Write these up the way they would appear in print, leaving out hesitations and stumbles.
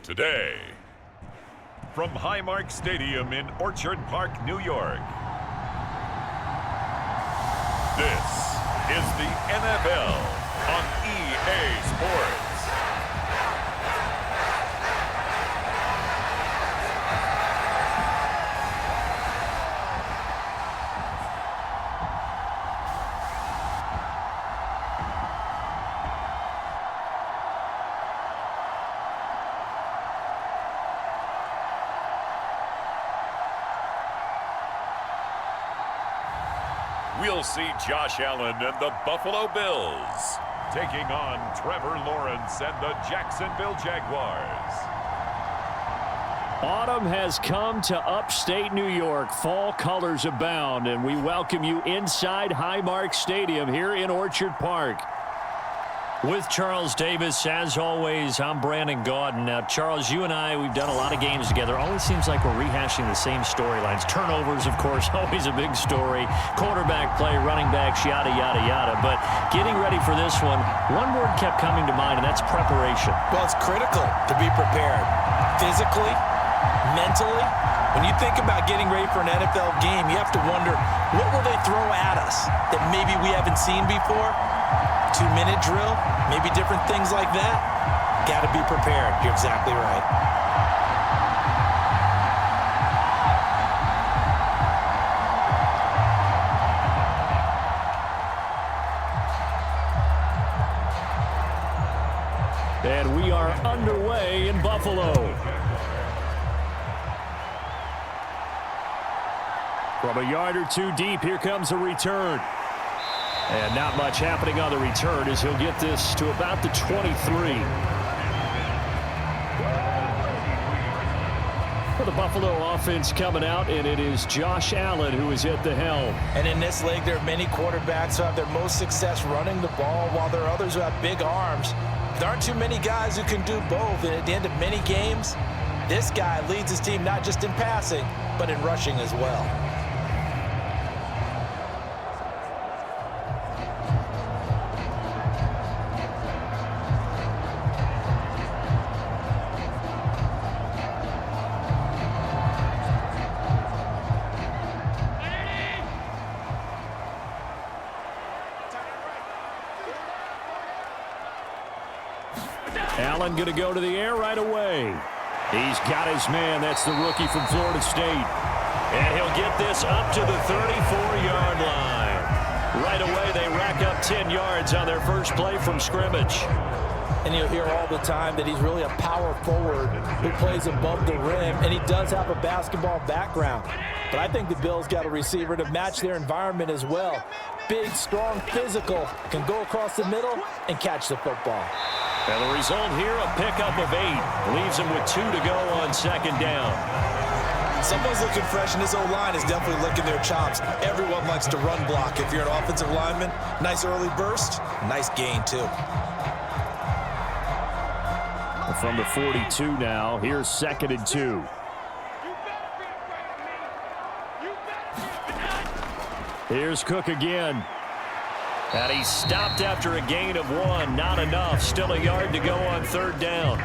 today. From Highmark Stadium in Orchard Park, New York, this is the NFL on EA Sports. We'll see Josh Allen and the Buffalo Bills taking on Trevor Lawrence and the Jacksonville Jaguars. Autumn has come to upstate New York. Fall colors abound, and we welcome you inside Highmark Stadium here in Orchard Park. With Charles Davis, as always, I'm Brandon Gaudin. Now, Charles, you and I, we've done a lot of games together. Always seems like we're rehashing the same storylines. Turnovers, of course, always a big story. Quarterback play, running backs, yada, yada, yada. But getting ready for this one word kept coming to mind, and that's preparation. Well, it's critical to be prepared. Physically, mentally. When you think about getting ready for an NFL game, you have to wonder, what will they throw at us that maybe we haven't seen before? 2-minute drill, maybe different things like that. Got to be prepared. You're exactly right. And we are underway in Buffalo. From a yard or two deep, here comes a return. And not much happening on the return as he'll get this to about the 23. For the Buffalo offense coming out, and it is Josh Allen who is at the helm. And in this league, there are many quarterbacks who have their most success running the ball, while there are others who have big arms. There aren't too many guys who can do both, and at the end of many games, this guy leads his team not just in passing, but in rushing as well. Allen going to go to the air right away. He's got his man. That's the rookie from Florida State. And he'll get this up to the 34-yard line. Right away, they rack up 10 yards on their first play from scrimmage. And you'll hear all the time that he's really a power forward who plays above the rim, and he does have a basketball background. But I think the Bills got a receiver to match their environment as well. Big, strong, physical, can go across the middle and catch the football. And the result here, a pickup of 8. Leaves him with 2 to go on second down. Someone's looking fresh, and this O-line is definitely licking their chops. Everyone likes to run block. If you're an offensive lineman, nice early burst, nice gain too. From the 42 now, here's 2nd and 2. Here's Cook again. And he's stopped after a gain of 1. Not enough. Still a yard to go on 3rd down.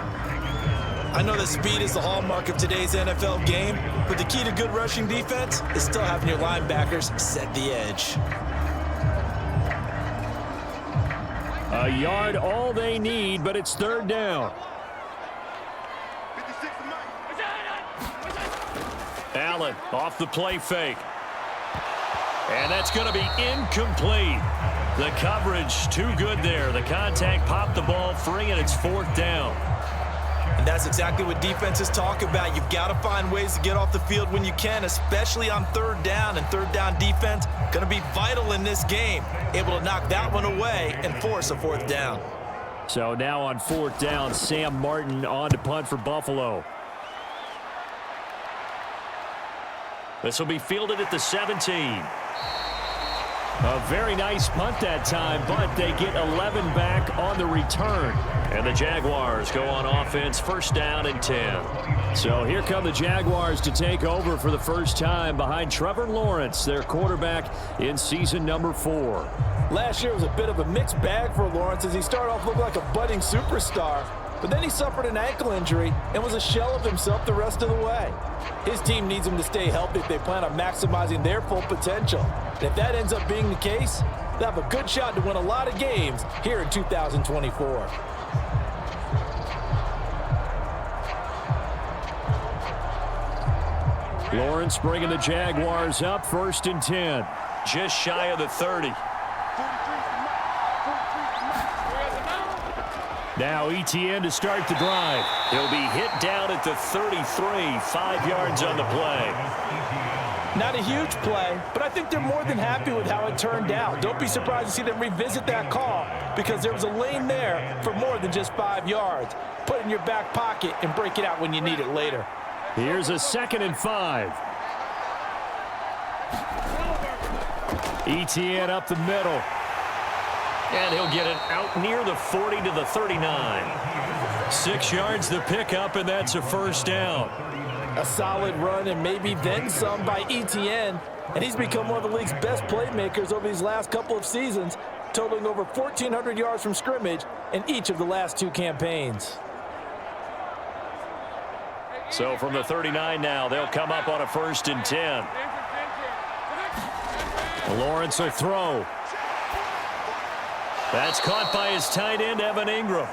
I know that speed is the hallmark of today's NFL game, but the key to good rushing defense is still having your linebackers set the edge. A yard all they need, but it's 3rd down. Allen off the play fake. And that's going to be incomplete. The coverage too good there. The contact popped the ball free, and it's 4th down. And that's exactly what defenses talk about. You've got to find ways to get off the field when you can, especially on 3rd down. And 3rd down defense going to be vital in this game. Able to knock that one away and force a 4th down. So now on 4th down, Sam Martin on to punt for Buffalo. This will be fielded at the 17. A very nice punt that time, but they get 11 back on the return. And the Jaguars go on offense, 1st down and 10. So here come the Jaguars to take over for the first time behind Trevor Lawrence, their quarterback in season number 4. Last year was a bit of a mixed bag for Lawrence as he started off looking like a budding superstar. but then he suffered an ankle injury and was a shell of himself the rest of the way. His team needs him to stay healthy if they plan on maximizing their full potential. And if that ends up being the case, they'll have a good shot to win a lot of games here in 2024. Lawrence bringing the Jaguars up, 1st and 10. Just shy of the 30. Now Etienne to start the drive. He'll be hit down at the 33, 5 yards on the play. Not a huge play, but I think they're more than happy with how it turned out. Don't be surprised to see them revisit that call because there was a lane there for more than just 5 yards. Put it in your back pocket and break it out when you need it later. Here's a 2nd and 5. Etienne up the middle. And he'll get it out near the 40 to the 39. 6 yards the pickup, and that's a 1st down. A solid run and maybe then some by Etienne. And he's become one of the league's best playmakers over these last couple of seasons, totaling over 1,400 yards from scrimmage in each of the last 2 campaigns. So from the 39 now, they'll come up on a 1st and 10. Lawrence will throw. That's caught by his tight end, Evan Ingram.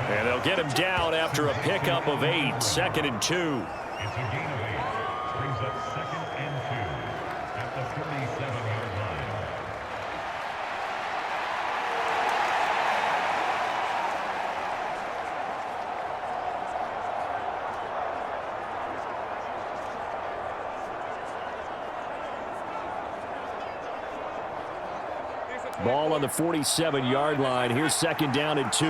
And they'll get him down after a pickup of 8, 2nd and 2. It's a gain of 8. Brings up 2nd and 2 at the 37-yard line. Ball on the 47-yard line. Here's 2nd down and 2.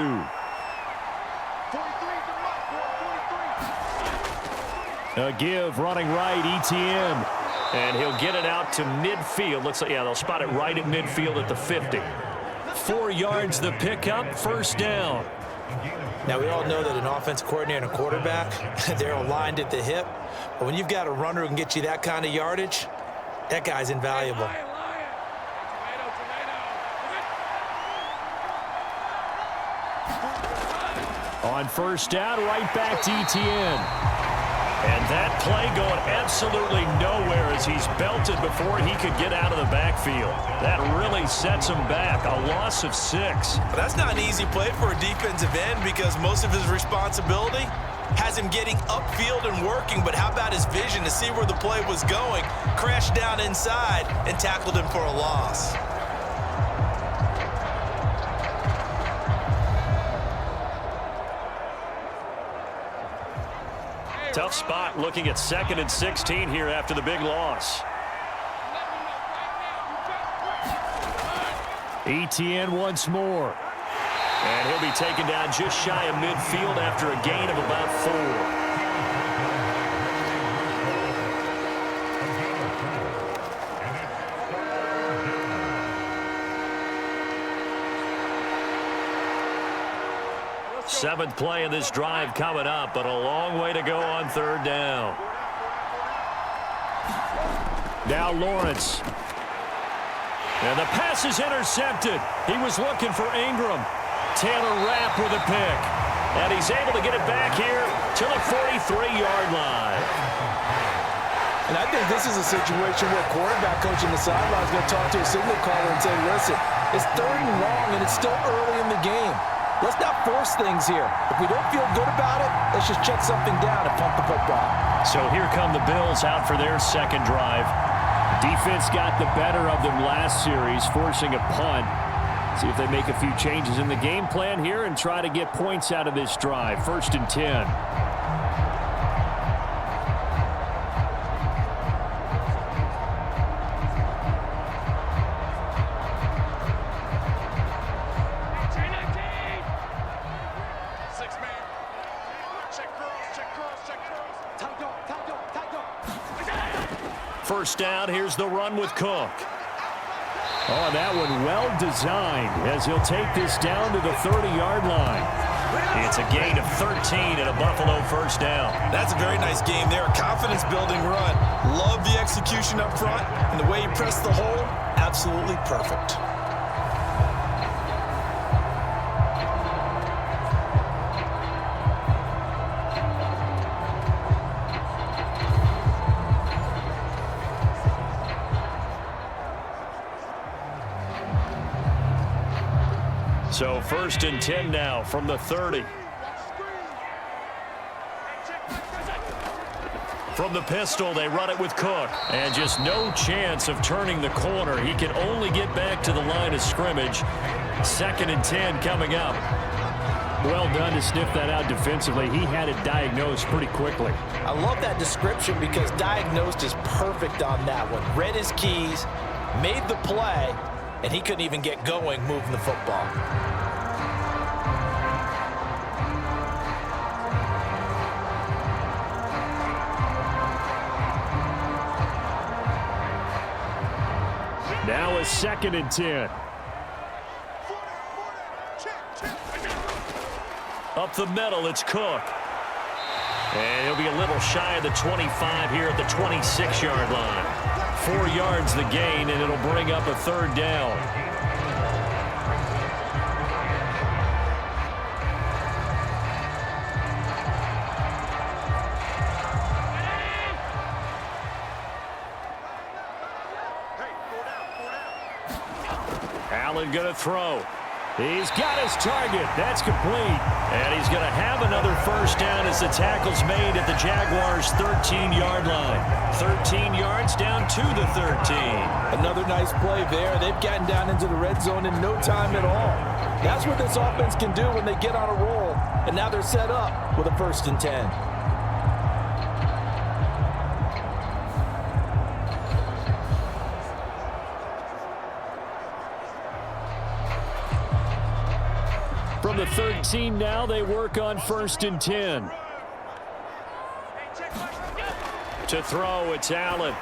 A give, running right, Etienne. And he'll get it out to midfield. Looks like, yeah, they'll spot it right at midfield at the 50. 4 yards the pickup, 1st down. Now, we all know that an offensive coordinator and a quarterback, they're aligned at the hip. But when you've got a runner who can get you that kind of yardage, that guy's invaluable. On 1st down, right back to Etienne. And that play going absolutely nowhere as he's belted before he could get out of the backfield. That really sets him back. A loss of 6. But that's not an easy play for a defensive end because most of his responsibility has him getting upfield and working. But how about his vision to see where the play was going, crashed down inside, and tackled him for a loss. Tough spot looking at 2nd and 16 here after the big loss. Etienne once more. And he'll be taken down just shy of midfield after a gain of about 4. Seventh play of this drive coming up, but a long way to go on 3rd down. Now Lawrence. And the pass is intercepted. He was looking for Ingram. Taylor Rapp with a pick. And he's able to get it back here to the 43-yard line. And I think this is a situation where quarterback coach on the sideline is going to talk to a signal caller and say, listen, it's 3rd and long and it's still early in the game. Let's not force things here. If we don't feel good about it, let's just check something down and punt the football. So here come the Bills out for their 2nd drive. Defense got the better of them last series, forcing a punt. See if they make a few changes in the game plan here and try to get points out of this drive. 1st and 10. First down, here's the run with Cook. Oh, that one well designed as he'll take this down to the 30-yard line. It's a gain of 13 and a Buffalo 1st down. That's a very nice game there. A confidence-building run. Love the execution up front, and the way he pressed the hole, absolutely perfect. So 1st and 10 now from the 30. From the pistol, they run it with Cook. And just no chance of turning the corner. He can only get back to the line of scrimmage. 2nd and 10 coming up. Well done to sniff that out defensively. He had it diagnosed pretty quickly. I love that description because diagnosed is perfect on that one. Read his keys, made the play, and he couldn't even get going moving the football. Now a 2nd and 10. Up the middle, it's Cook. And he'll be a little shy of the 25 here at the 26-yard line. 4 yards the gain, and it'll bring up a 3rd down. Allen going to throw. He's got his target. That's complete. And he's going to have another 1st down as the tackle's made at the Jaguars' 13-yard line. 13 yards down to the 13. Another nice play there. They've gotten down into the red zone in no time at all. That's what this offense can do when they get on a roll. And now they're set up with a 1st and 10. From the 13 now, they work on 1st and 10. To throw, it's Allen.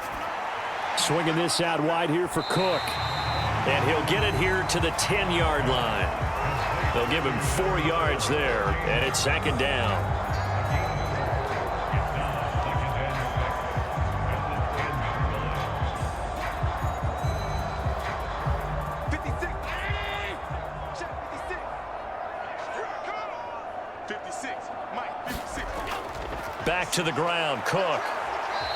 Swinging this out wide here for Cook. And he'll get it here to the 10-yard line. They'll give him 4 yards there, and it's 2nd down. Back to the ground, Cook.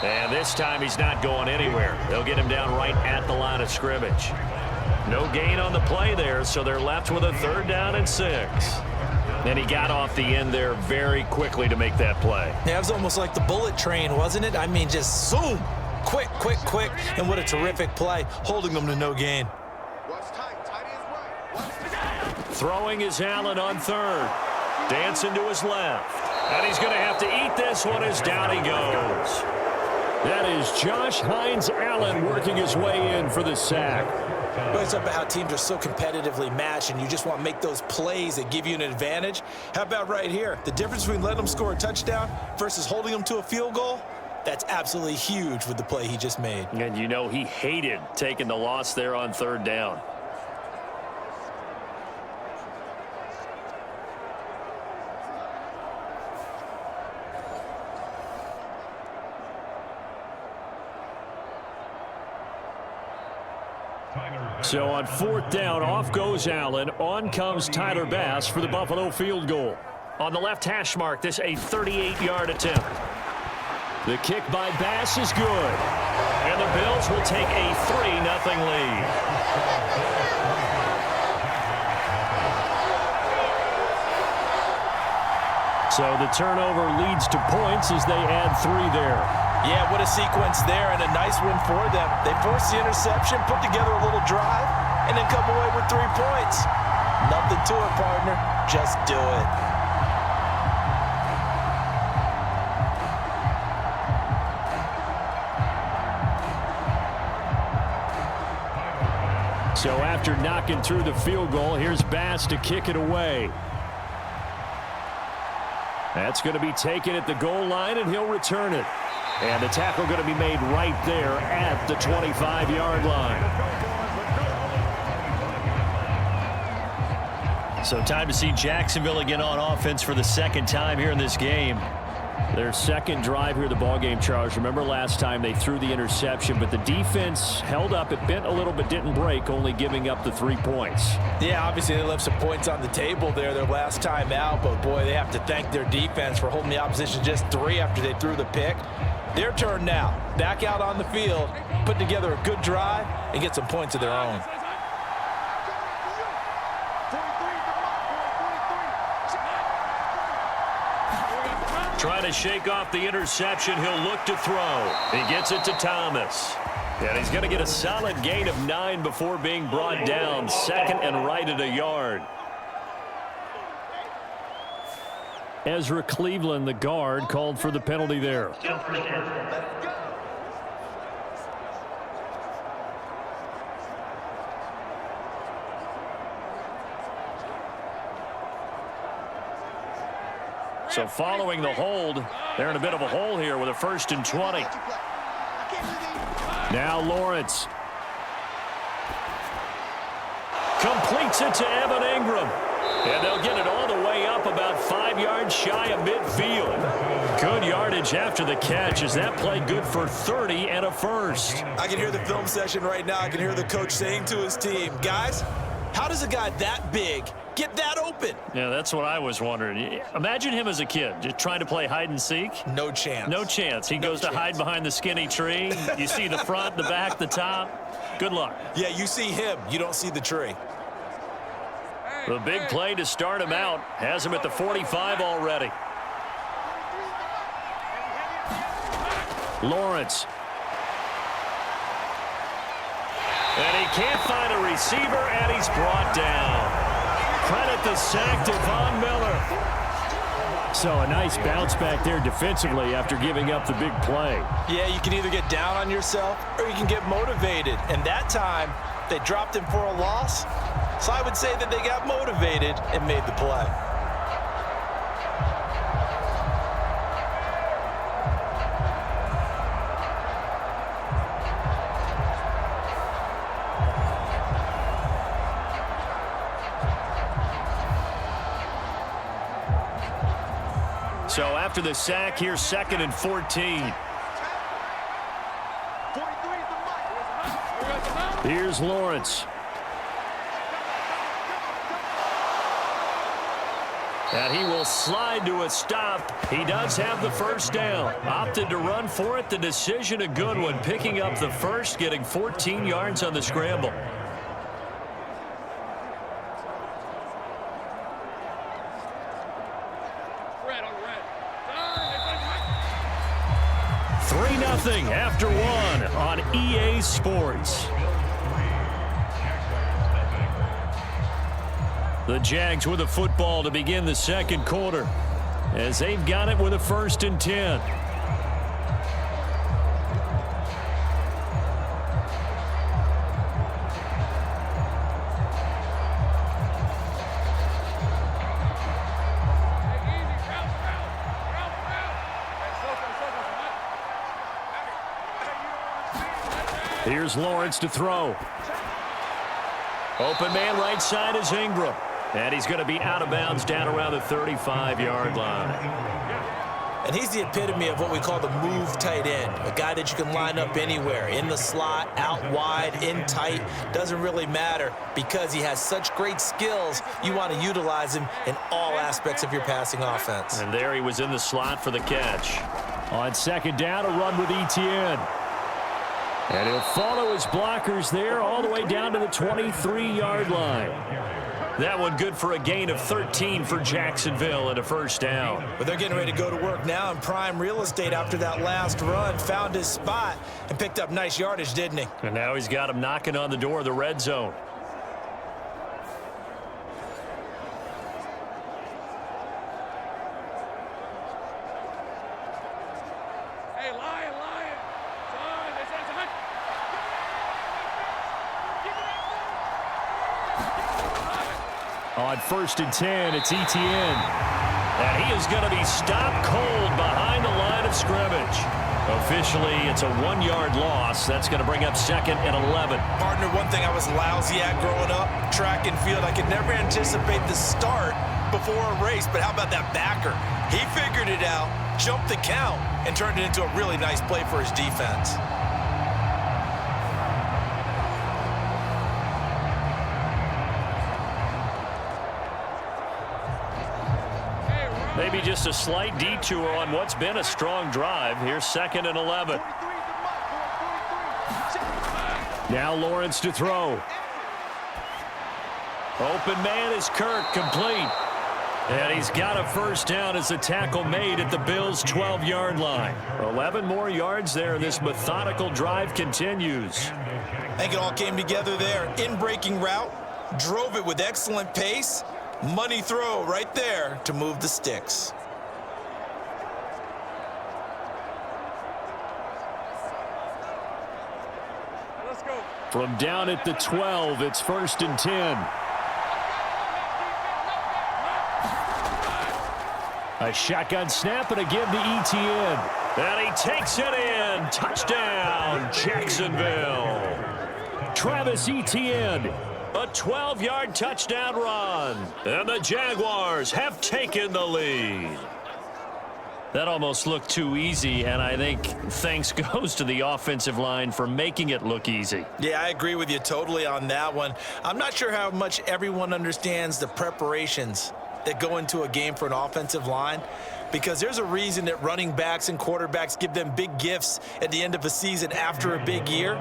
And this time he's not going anywhere. They'll get him down right at the line of scrimmage. No gain on the play there, so they're left with a 3rd down and 6. And he got off the end there very quickly to make that play. Yeah, it was almost like the bullet train, wasn't it? I mean, just zoom. Quick, quick, quick. And what a terrific play, holding them to no gain. Throwing is Allen on 3rd. Dancing to his left. And he's going to have to eat this one as down he goes. That is Josh Hines Allen working his way in for the sack. We always talk about how teams are so competitively matched and you just want to make those plays that give you an advantage. How about right here? The difference between letting them score a touchdown versus holding them to a field goal, that's absolutely huge with the play he just made. And you know he hated taking the loss there on 3rd down. So on 4th down, off goes Allen. On comes Tyler Bass for the Buffalo field goal. On the left hash mark, this a 38-yard attempt. The kick by Bass is good. And the Bills will take a 3-0 lead. So the turnover leads to points as they add 3 there. Yeah, what a sequence there, and a nice one for them. They forced the interception, put together a little drive, and then come away with 3 points. Nothing to it, partner. Just do it. So after knocking through the field goal, here's Bass to kick it away. That's going to be taken at the goal line, and he'll return it. And the tackle going to be made right there at the 25-yard line. So time to see Jacksonville again on offense for the 2nd time here in this game. Their 2nd drive here of the ballgame, Charles. Remember last time they threw the interception, but the defense held up. It bent a little but didn't break, only giving up the 3 points. Yeah, obviously they left some points on the table there their last time out, but boy, they have to thank their defense for holding the opposition just 3 after they threw the pick. Their turn now. Back out on the field, put together a good drive, and get some points of their own. trying to shake off the interception. He'll look to throw. He gets it to Thomas. And he's going to get a solid gain of 9 before being brought down. Second and right at a yard. Ezra Cleveland, the guard, called for the penalty there. So following the hold, they're in a bit of a hole here with a 1st and 20. Now Lawrence. Completes it to Evan Ingram. And they'll get it all the way up about 5 yards shy of midfield. Good yardage after the catch. Is that play good for 30 and a first? I can hear the film session right now. I can hear the coach saying to his team, guys, how does a guy that big get that open? Yeah, that's what I was wondering. Imagine him as a kid, just trying to play hide and seek. No chance. No chance. He goes to hide behind the skinny tree. You see the front, the back, the top. Good luck. Yeah, you see him. You don't see the tree. The big play to start him out has him at the 45 already. Lawrence. And he can't find a receiver, and he's brought down. Credit the sack to Von Miller. So a nice bounce back there defensively after giving up the big play. Yeah, you can either get down on yourself or you can get motivated. And that time, they dropped him for a loss. So I would say that they got motivated and made the play. So after the sack, here's 2nd and 14. Here's Lawrence. And he will slide to a stop. He does have the first down. Opted to run for it. The decision a good one. Picking up the first, getting 14 yards on the scramble. Nothing after one on EA Sports. The Jags with a football to begin the second quarter as they've got it with a 1st and 10. Here's Lawrence to throw. Open man right side is Ingram. And he's going to be out of bounds down around the 35-yard line. And he's the epitome of what we call the move tight end. A guy that you can line up anywhere. In the slot, out wide, in tight. Doesn't really matter because he has such great skills. You want to utilize him in all aspects of your passing offense. And there he was in the slot for the catch. On 2nd down, a run with Etienne. And he'll follow his blockers there all the way down to the 23-yard line. That one good for a gain of 13 for Jacksonville and a 1st down. But they're getting ready to go to work now in prime real estate after that last run. Found his spot and picked up nice yardage, didn't he? And now he's got him knocking on the door of the red zone. On 1st and 10, it's Etienne. And he is going to be stopped cold behind the line of scrimmage. Officially, it's a 1-yard loss. That's going to bring up 2nd and 11. Partner, one thing I was lousy at growing up, track and field. I could never anticipate the start before a race, but how about that backer? He figured it out, jumped the count, and turned it into a really nice play for his defense. Maybe just a slight detour on what's been a strong drive. Here's 2nd and 11. Now Lawrence to throw. Open man is Kirk, complete. And he's got a first down as the tackle made at the Bills' 12-yard line. 11 more yards there. This methodical drive continues. I think it all came together there. In-breaking route, drove it with excellent pace. Money throw right there to move the sticks. Let's go. From down at the 12, it's 1st and 10. A shotgun snap and a give to Etienne. And he takes it in. Touchdown, Jacksonville. Travis Etienne, a 12-yard touchdown run. And the Jaguars have taken the lead. That almost looked too easy, and I think thanks goes to the offensive line for making it look easy. Yeah, I agree with you totally on that one. I'm not sure how much everyone understands the preparations that go into a game for an offensive line, because there's a reason that running backs and quarterbacks give them big gifts at the end of a season after a big year.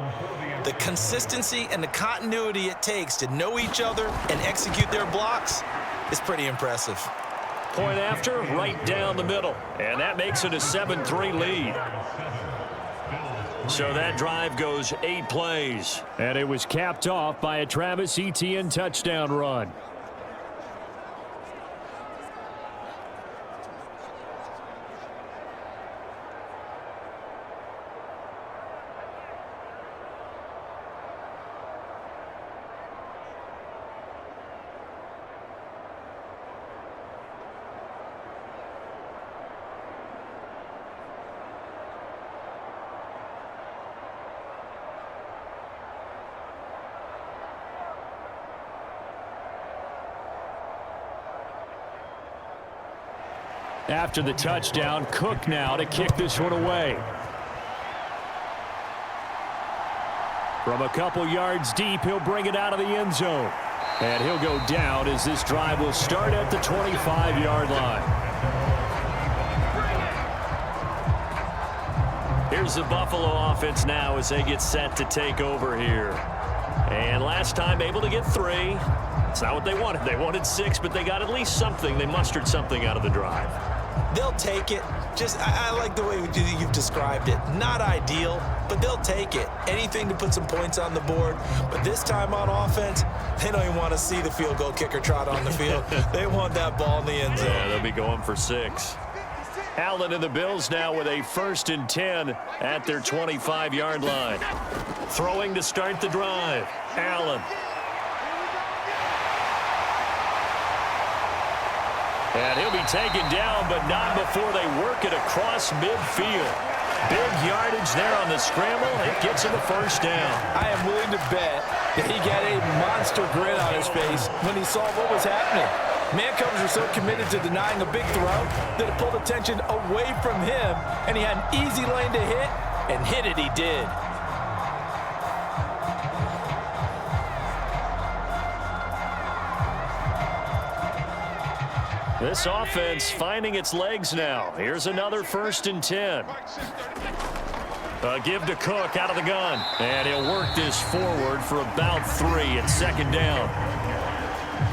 The consistency and the continuity it takes to know each other and execute their blocks is pretty impressive. Point after, right down the middle. And that makes it a 7-3 lead. So that drive goes 8 plays. And it was capped off by a Travis Etienne touchdown run. After the touchdown, Cook now to kick this one away. From a couple yards deep, he'll bring it out of the end zone. And he'll go down as this drive will start at the 25-yard line. Here's the Buffalo offense now as they get set to take over here. And last time able to get 3. It's not what they wanted. They wanted 6, but they got at least something. They mustered something out of the drive. They'll take it. I like the way you've described it. Not ideal, but they'll take it. Anything to put some points on the board. But this time on offense, they don't even want to see the field goal kicker trot on the field. They want that ball in the end zone. Yeah, they'll be going for 6. Allen and the Bills now with a 1st and 10 at their 25-yard line. Throwing to start the drive. Allen. And he'll be taken down, but not before they work it across midfield. Big yardage there on the scramble. It gets him a first down. I am willing to bet that he got a monster grin on his face when he saw what was happening. Man-covers were so committed to denying a big throw that it pulled attention away from him, and he had an easy lane to hit, and hit it he did. This offense finding its legs now. Here's another 1st and 10. A give to Cook out of the gun. And he'll work this forward for about 3 at 2nd down.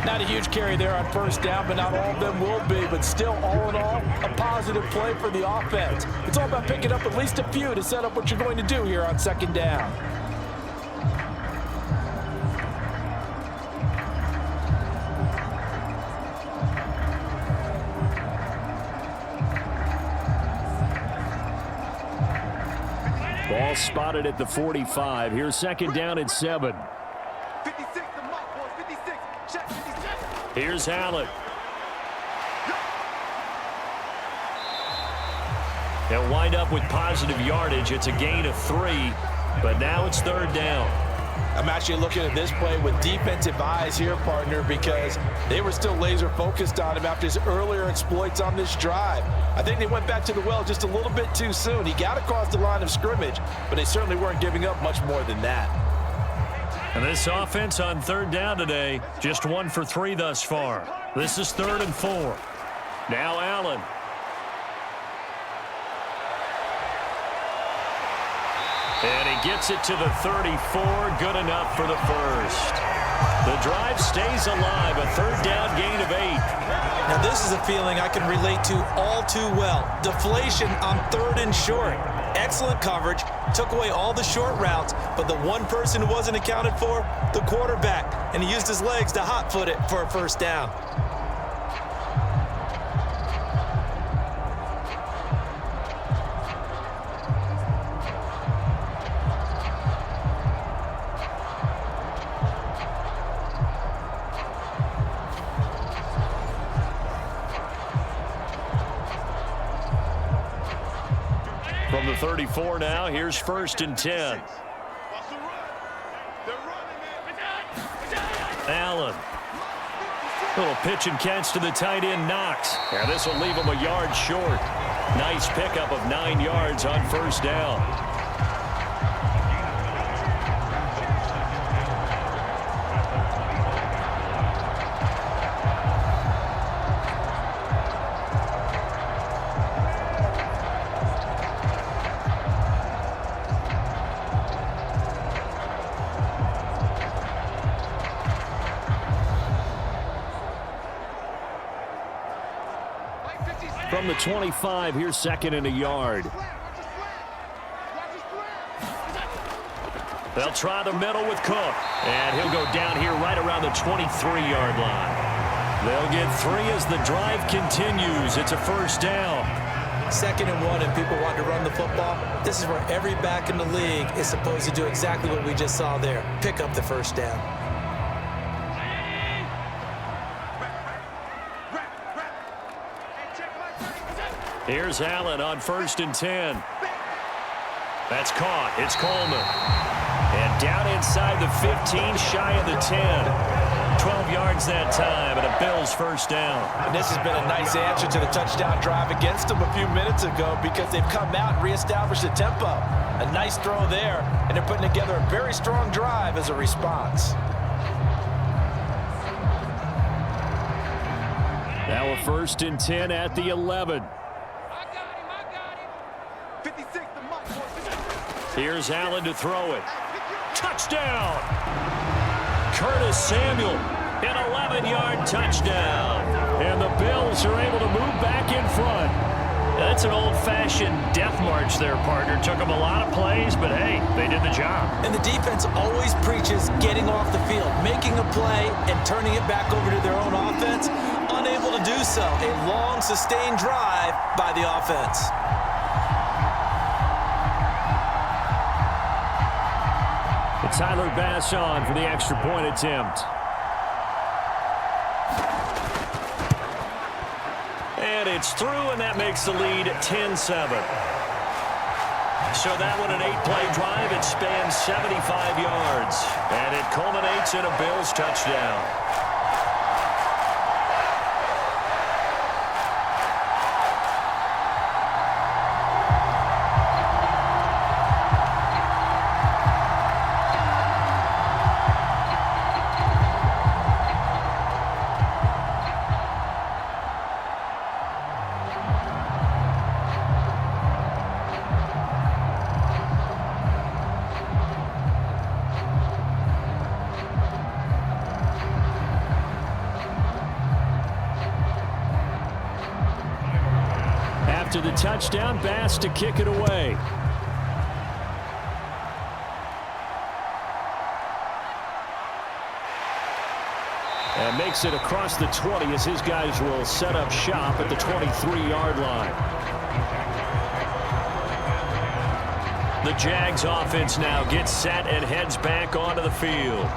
Not a huge carry there on 1st down, but not all of them will be. But still, all in all, a positive play for the offense. It's all about picking up at least a few to set up what you're going to do here on 2nd down. Ball spotted at the 45. Here's 2nd down at 7. 56, the mark, boys, 56. Check, 56. Here's Allen. They'll wind up with positive yardage. It's a gain of 3, but now it's 3rd down. I'm actually looking at this play with defensive eyes here, partner, because they were still laser focused on him after his earlier exploits on this drive. I think they went back to the well just a little bit too soon. He got across the line of scrimmage, but they certainly weren't giving up much more than that. And this offense on 3rd down today, just 1 for 3 thus far. This is 3rd and 4. Now Allen. And he gets it to the 34. Good enough for the first. The drive stays alive, a third down gain of 8. Now this is a feeling I can relate to all too well. Deflation on 3rd and short. Excellent coverage, took away all the short routes, but the one person who wasn't accounted for, the quarterback, and he used his legs to hot-foot it for a first down. From the 34 now, here's 1st and 10. Allen. Little pitch and catch to the tight end, Knox. And this will leave him a yard short. Nice pickup of 9 yards on 1st down. From the 25, here's 2nd and a yard. They'll try the middle with Cook. And he'll go down here right around the 23-yard line. They'll get 3 as the drive continues. It's a 1st down. 2nd and 1 and people want to run the football. This is where every back in the league is supposed to do exactly what we just saw there. Pick up the 1st down. Here's Allen on 1st and 10. That's caught. It's Coleman. And down inside the 15, shy of the 10. 12 yards that time, and a Bills 1st down. And this has been a nice answer to the touchdown drive against them a few minutes ago because they've come out and reestablished the tempo. A nice throw there, and they're putting together a very strong drive as a response. Now a 1st and 10 at the 11. Here's Allen to throw it. Touchdown! Curtis Samuel, an 11-yard touchdown. And the Bills are able to move back in front. That's an old-fashioned death march there, partner. Took them a lot of plays, but hey, they did the job. And the defense always preaches getting off the field, making a play, and turning it back over to their own offense. Unable to do so. A long, sustained drive by the offense. Tyler Bass on for the extra point attempt. And it's through, and that makes the lead 10-7. So that one, an 8-play drive. It spans 75 yards. And it culminates in a Bills touchdown. To the touchdown, Bass to kick it away. And makes it across the 20 as his guys will set up shop at the 23-yard line. The Jags offense now gets set and heads back onto the field.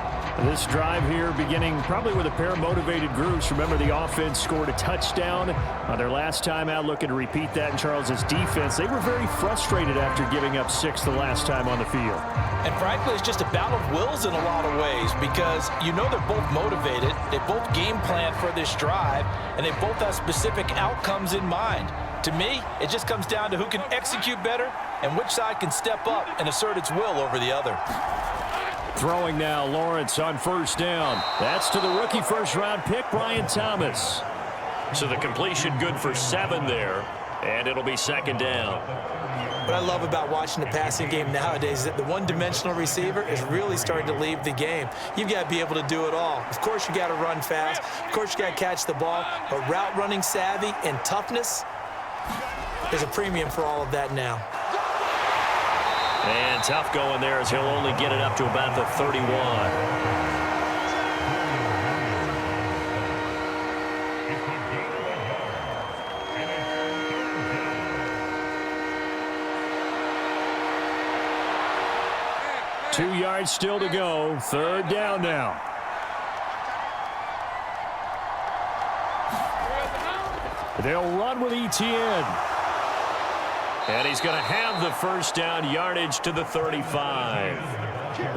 This drive here beginning probably with a pair of motivated groups. Remember, the offense scored a touchdown on their last time out, looking to repeat that in Charles's defense. They were very frustrated after giving up 6 the last time on the field. And frankly, it's just a battle of wills in a lot of ways because you know they're both motivated. They both game plan for this drive, and they both have specific outcomes in mind. To me, it just comes down to who can execute better and which side can step up and assert its will over the other. Throwing now, Lawrence on 1st down. That's to the rookie first-round pick, Brian Thomas. So the completion good for 7 there, and it'll be 2nd down. What I love about watching the passing game nowadays is that the one-dimensional receiver is really starting to leave the game. You've got to be able to do it all. Of course, you got to run fast. Of course, you got to catch the ball. But route running savvy and toughness, there's a premium for all of that now. And tough going there as he'll only get it up to about the 31. 2 yards still to go. Third down now. They'll run with Etienne. And he's going to have the first down yardage to the 35.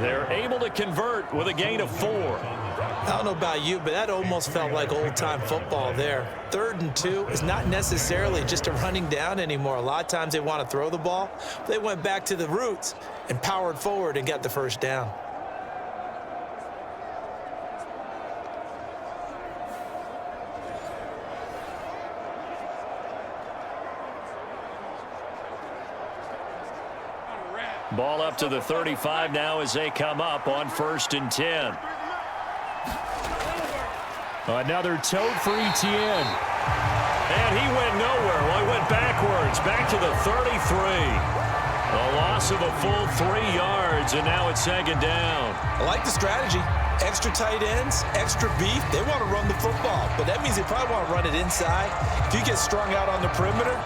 They're able to convert with a gain of 4. I don't know about you, but that almost felt like old-time football there. 3rd and 2 is not necessarily just a running down anymore. A lot of times they want to throw the ball. They went back to the roots and powered forward and got the first down. Ball up to the 35 now as they come up on 1st and 10. Another tote for Etienne. And he went nowhere. Well, he went backwards, back to the 33. A loss of a full 3 yards, and now it's 2nd down. I like the strategy. Extra tight ends, extra beef. They want to run the football, but that means they probably want to run it inside. If you get strung out on the perimeter,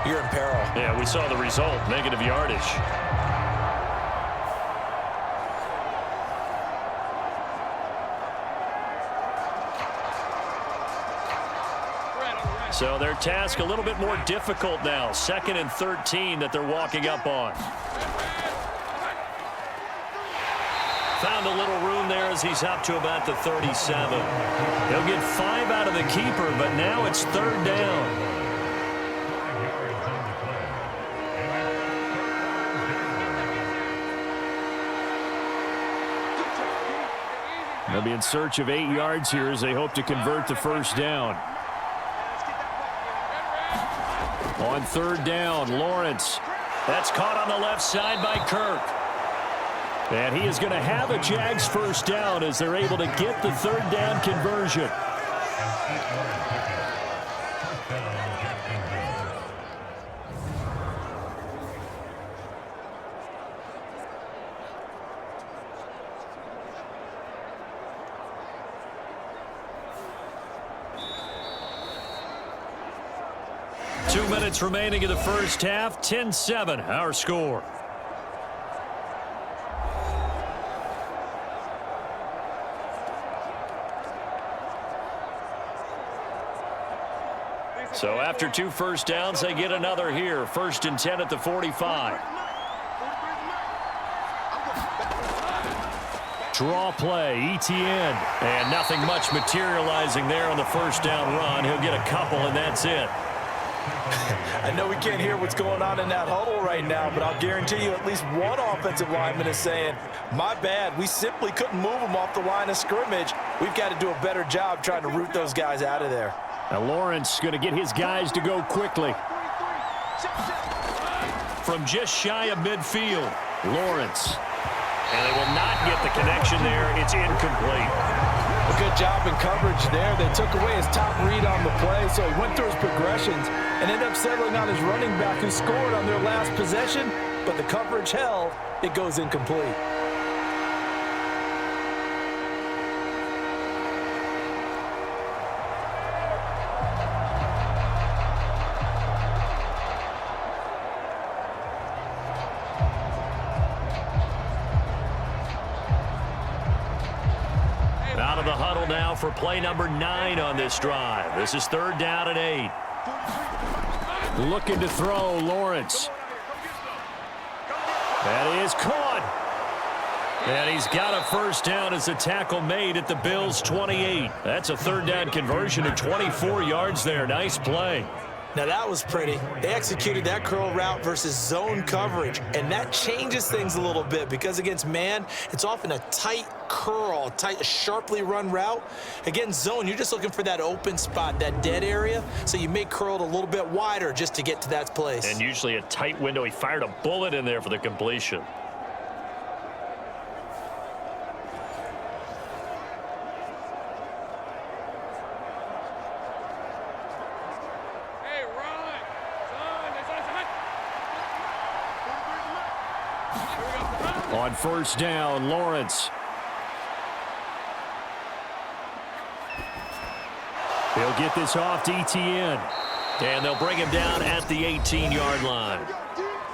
you're in peril. Yeah, we saw the result, negative yardage. So their task a little bit more difficult now. 2nd and 13 that they're walking up on. Found a little room there as he's up to about the 37. He'll get 5 out of the keeper, but now it's 3rd down. They'll be in search of 8 yards here as they hope to convert the first down. On 3rd down, Lawrence. That's caught on the left side by Kirk. And he is going to have a Jags first down as they're able to get the 3rd down conversion. Minutes remaining in the first half. 10-7 our score. So after 2 first downs, they get another here. 1st and 10 at the 45. Draw play, Etienne. And nothing much materializing there on the first down run. He'll get a couple, and that's it. I know we can't hear what's going on in that huddle right now, but I'll guarantee you at least one offensive lineman is saying, my bad, we simply couldn't move them off the line of scrimmage. We've got to do a better job trying to root those guys out of there. Now Lawrence going to get his guys to go quickly. From just shy of midfield, Lawrence. And they will not get the connection there. It's incomplete. A good job in coverage there. They took away his top read on the play, so he went through his progressions and ended up settling on his running back who scored on their last possession, but the coverage held. It goes incomplete. Out of the huddle now for play number 9 on this drive. This is 3rd down and 8. Looking to throw, Lawrence. That is caught. And he's got a first down as the tackle made at the Bills' 28. That's a 3rd down conversion of 24 yards there. Nice play. Now that was pretty. They executed that curl route versus zone coverage, and that changes things a little bit because against man, it's often a tight curl, tight, sharply run route. Against zone, you're just looking for that open spot, that dead area, so you may curl it a little bit wider just to get to that place. And usually a tight window. He fired a bullet in there for the completion. On first down, Lawrence. He'll get this off to ETN. And they'll bring him down at the 18-yard line.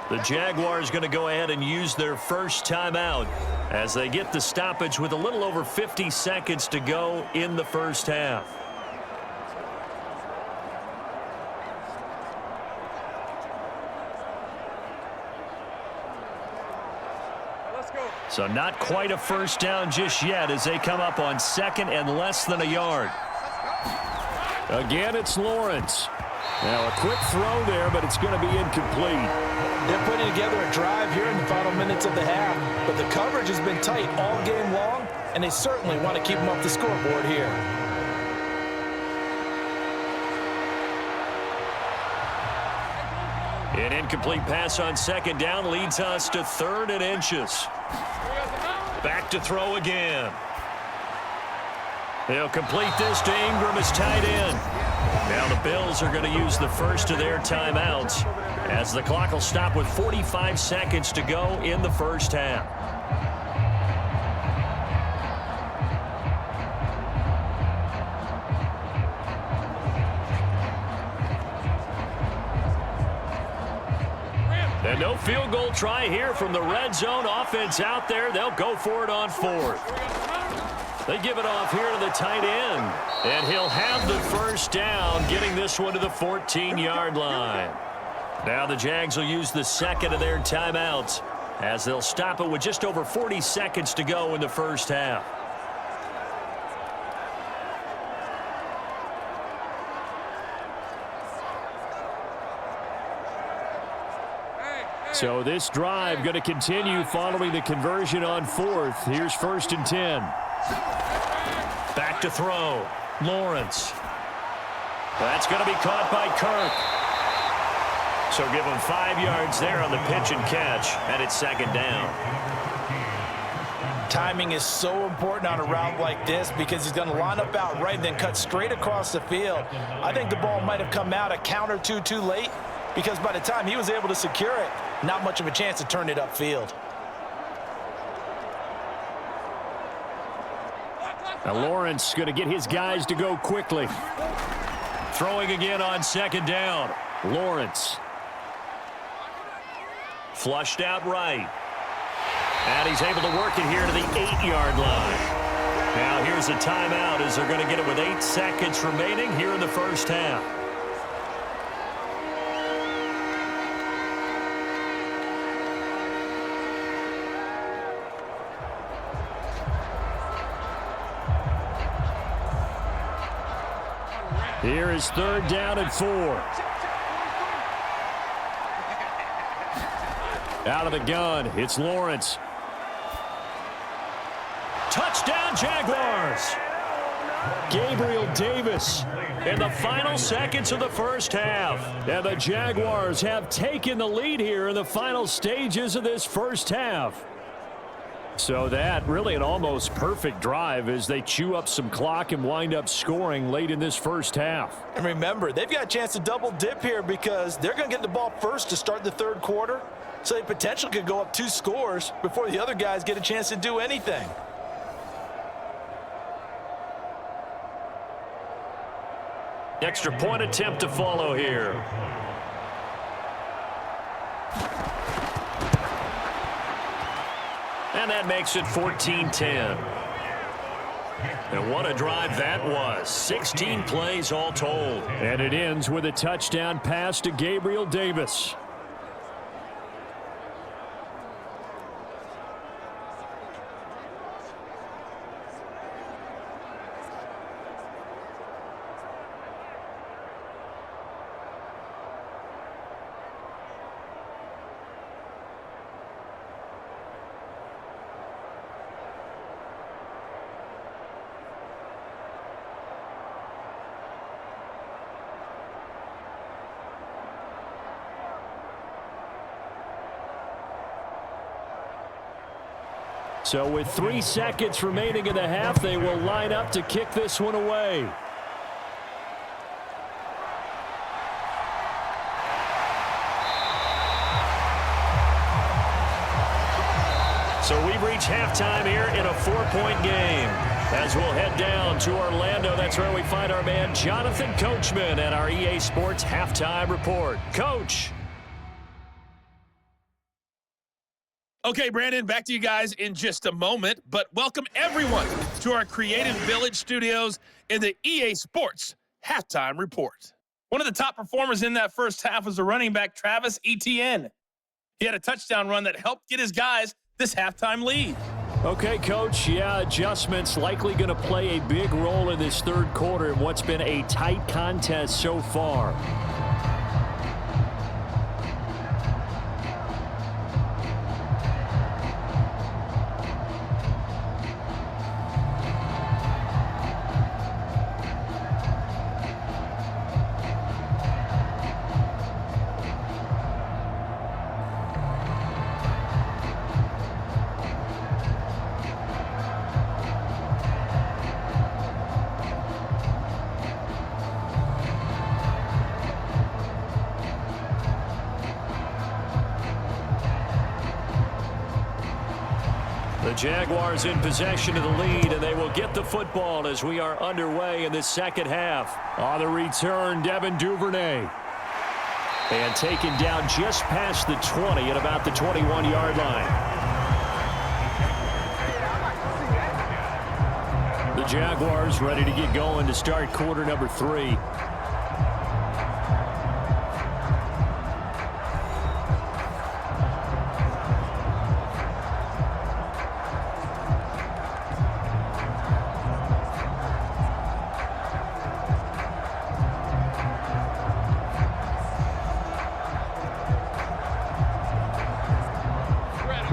The Jaguars going to go ahead and use their first timeout as they get the stoppage with a little over 50 seconds to go in the first half. So not quite a first down just yet as they come up on second and less than a yard. Again, it's Lawrence. Now a quick throw there, but it's going to be incomplete. They're putting together a drive here in the final minutes of the half, but the coverage has been tight all game long, and they certainly want to keep them off the scoreboard here. An incomplete pass on second down leads us to 3rd and inches. Back to throw again. They'll complete this to Ingram as tight end. Now the Bills are going to use the first of their timeouts as the clock will stop with 45 seconds to go in the first half. And no field goal try here from the red zone. Offense out there. They'll go for it on 4th. They give it off here to the tight end. And he'll have the first down, getting this one to the 14-yard line. Now the Jags will use the second of their timeouts as they'll stop it with just over 40 seconds to go in the first half. So this drive going to continue following the conversion on 4th. Here's 1st and 10. Back to throw. Lawrence. That's going to be caught by Kirk. So give him 5 yards there on the pitch and catch, and it's 2nd down. Timing is so important on a route like this because he's going to line up out right and then cut straight across the field. I think the ball might have come out a count or two too late because by the time he was able to secure it, not much of a chance to turn it upfield. Now Lawrence going to get his guys to go quickly. Throwing again on 2nd down. Lawrence. Flushed out right. And he's able to work it here to the 8-yard line. Now here's a timeout as they're going to get it with 8 seconds remaining here in the first half. Here is 3rd down and 4. Out of the gun, it's Lawrence. Touchdown, Jaguars! Gabriel Davis in the final seconds of the first half. And the Jaguars have taken the lead here in the final stages of this first half. So that really an almost perfect drive as they chew up some clock and wind up scoring late in this first half. And remember, they've got a chance to double dip here because they're going to get the ball first to start the 3rd quarter. So they potentially could go up 2 scores before the other guys get a chance to do anything. Extra point attempt to follow here. And that makes it 14-10. And what a drive that was. 16 plays all told. And it ends with a touchdown pass to Gabriel Davis. So with 3 seconds remaining in the half, they will line up to kick this one away. So we've reached halftime here in a 4-point game. As we'll head down to Orlando, that's where we find our man Jonathan Coachman at our EA Sports Halftime Report. Coach. Okay, Brandon, back to you guys in just a moment, but welcome everyone to our Creative Village studios in the EA Sports Halftime Report. One of the top performers in that first half was the running back Travis Etienne. He had a touchdown run that helped get his guys this halftime lead. Okay, Coach, yeah, adjustments likely going to play a big role in this third quarter in what's been a tight contest so far. The Jaguars in possession of the lead, and they will get the football as we are underway in this second half. On the return, Devin Duvernay. And taken down just past the 20 at about the 21-yard line. The Jaguars ready to get going to start quarter number 3.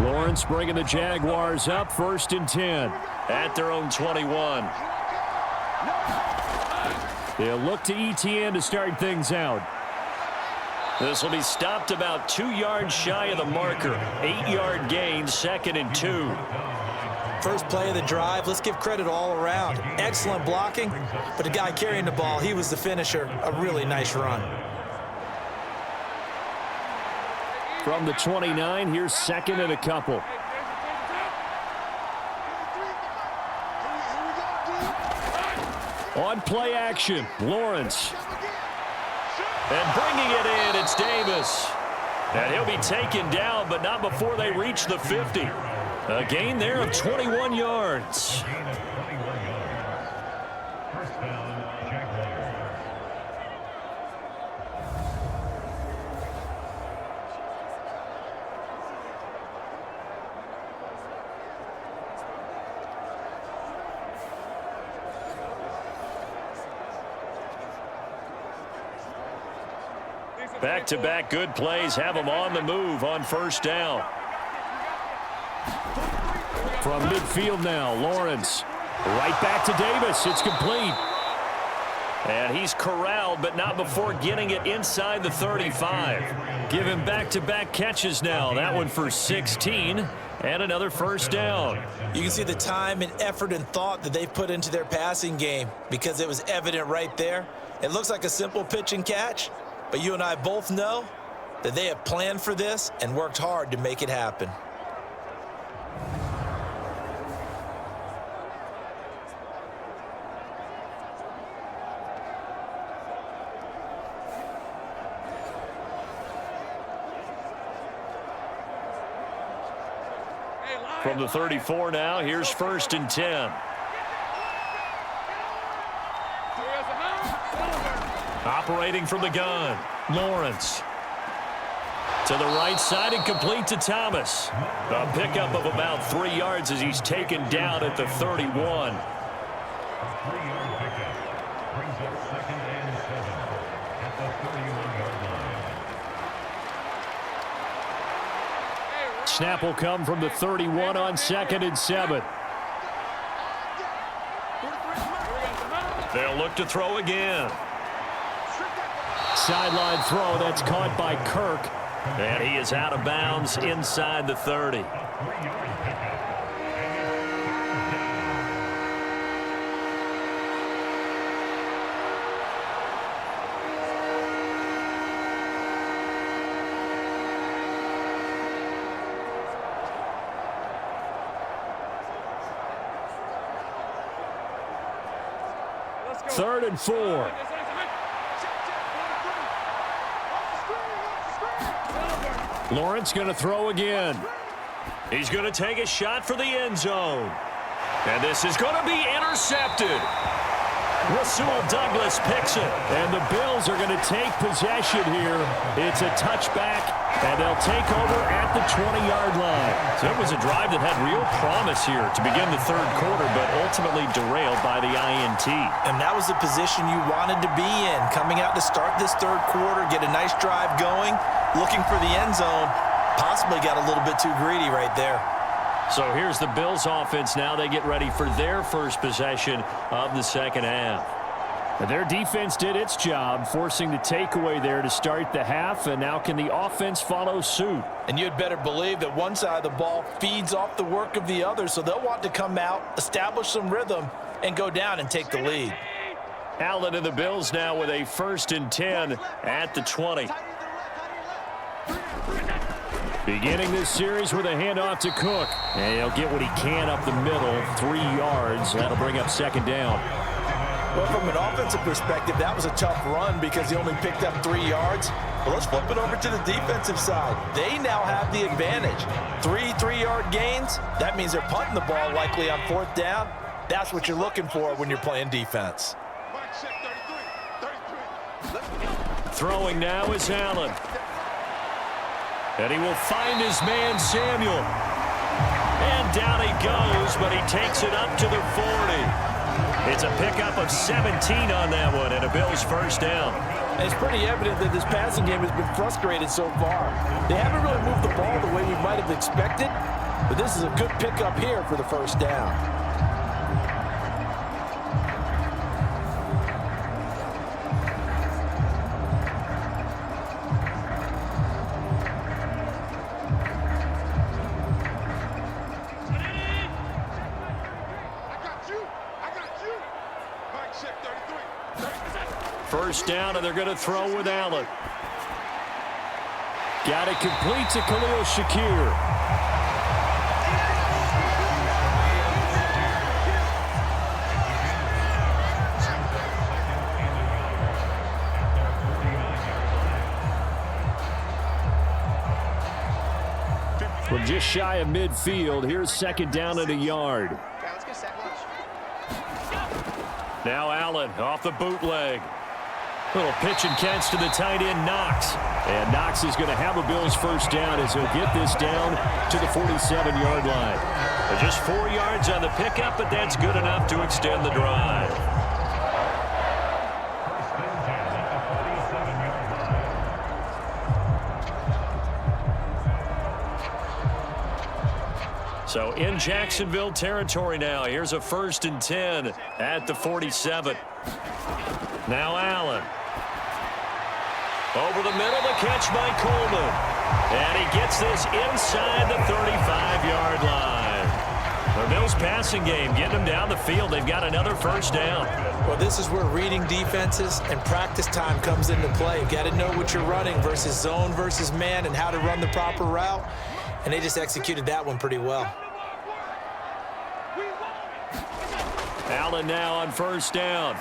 Lawrence bringing the Jaguars up 1st and 10 at their own 21. They'll look to Etienne to start things out. This will be stopped about 2 yards shy of the marker. 8-yard gain, 2nd and 2. First play of the drive, let's give credit all around. Excellent blocking, but the guy carrying the ball, he was the finisher. A really nice run. From the 29, here's 2nd and a couple. On play action, Lawrence. And bringing it in, it's Davis. And he'll be taken down, but not before they reach the 50. A gain there of 21 yards. Back-to-back good plays have them on the move on 1st down. From midfield now, Lawrence. Right back to Davis. It's complete. And he's corralled, but not before getting it inside the 35. Give him back-to-back catches now. That one for 16 and another 1st down. You can see the time and effort and thought that they've put into their passing game because it was evident right there. It looks like a simple pitch and catch, but you and I both know that they have planned for this and worked hard to make it happen. From the 34 now, here's 1st and 10. Operating from the gun, Lawrence. To the right side and complete to Thomas. A pickup of about 3 yards as he's taken down at the 31. Snap will come from the 31 on 2nd and 7. They'll look to throw again. Sideline throw that's caught by Kirk. And he is out of bounds inside the 30. 3rd and 4. Lawrence going to throw again. He's going to take a shot for the end zone. And this is going to be intercepted. Rasul Douglas picks it. And the Bills are going to take possession here. It's a touchback, and they'll take over at the 20-yard line. So it was a drive that had real promise here to begin the 3rd quarter, but ultimately derailed by the INT. And that was the position you wanted to be in. Coming out to start this 3rd quarter, get a nice drive going, looking for the end zone. Possibly got a little bit too greedy right there. So here's the Bills offense now. They get ready for their first possession of the 2nd half. Their defense did its job, forcing the takeaway there to start the half, and now can the offense follow suit? And you'd better believe that one side of the ball feeds off the work of the other, so they'll want to come out, establish some rhythm, and go down and take the lead. Allen and the Bills now with a 1st and 10 at the 20. Beginning this series with a handoff to Cook. And he'll get what he can up the middle, 3 yards. That'll bring up 2nd down. Well, from an offensive perspective, that was a tough run because he only picked up 3 yards. But let's flip it over to the defensive side. They now have the advantage. 3 3-yard gains. That means they're punting the ball likely on 4th down. That's what you're looking for when you're playing defense. Throwing now is Allen. And he will find his man, Samuel. And down he goes, but he takes it up to the 40. It's a pickup of 17 on that one, and a Bills 1st down. And it's pretty evident that this passing game has been frustrated so far. They haven't really moved the ball the way we might have expected, but this is a good pickup here for the 1st down. First down, and they're going to throw with Allen. Got it complete to Khalil Shakir. We're just shy of midfield. Here's 2nd down and a yard. Now Allen off the bootleg. Little pitch and catch to the tight end, Knox. And Knox is going to have a Bills 1st down as he'll get this down to the 47-yard line. Just 4 yards on the pickup, but that's good enough to extend the drive. So in Jacksonville territory now. Here's a 1st and 10 at the 47. Now Allen. Over the middle, the catch by Coleman. And he gets this inside the 35-yard line. The Bills passing game, getting them down the field. They've got another 1st down. Well, this is where reading defenses and practice time comes into play. You've got to know what you're running versus zone versus man and how to run the proper route. And they just executed that one pretty well. Allen now on 1st down.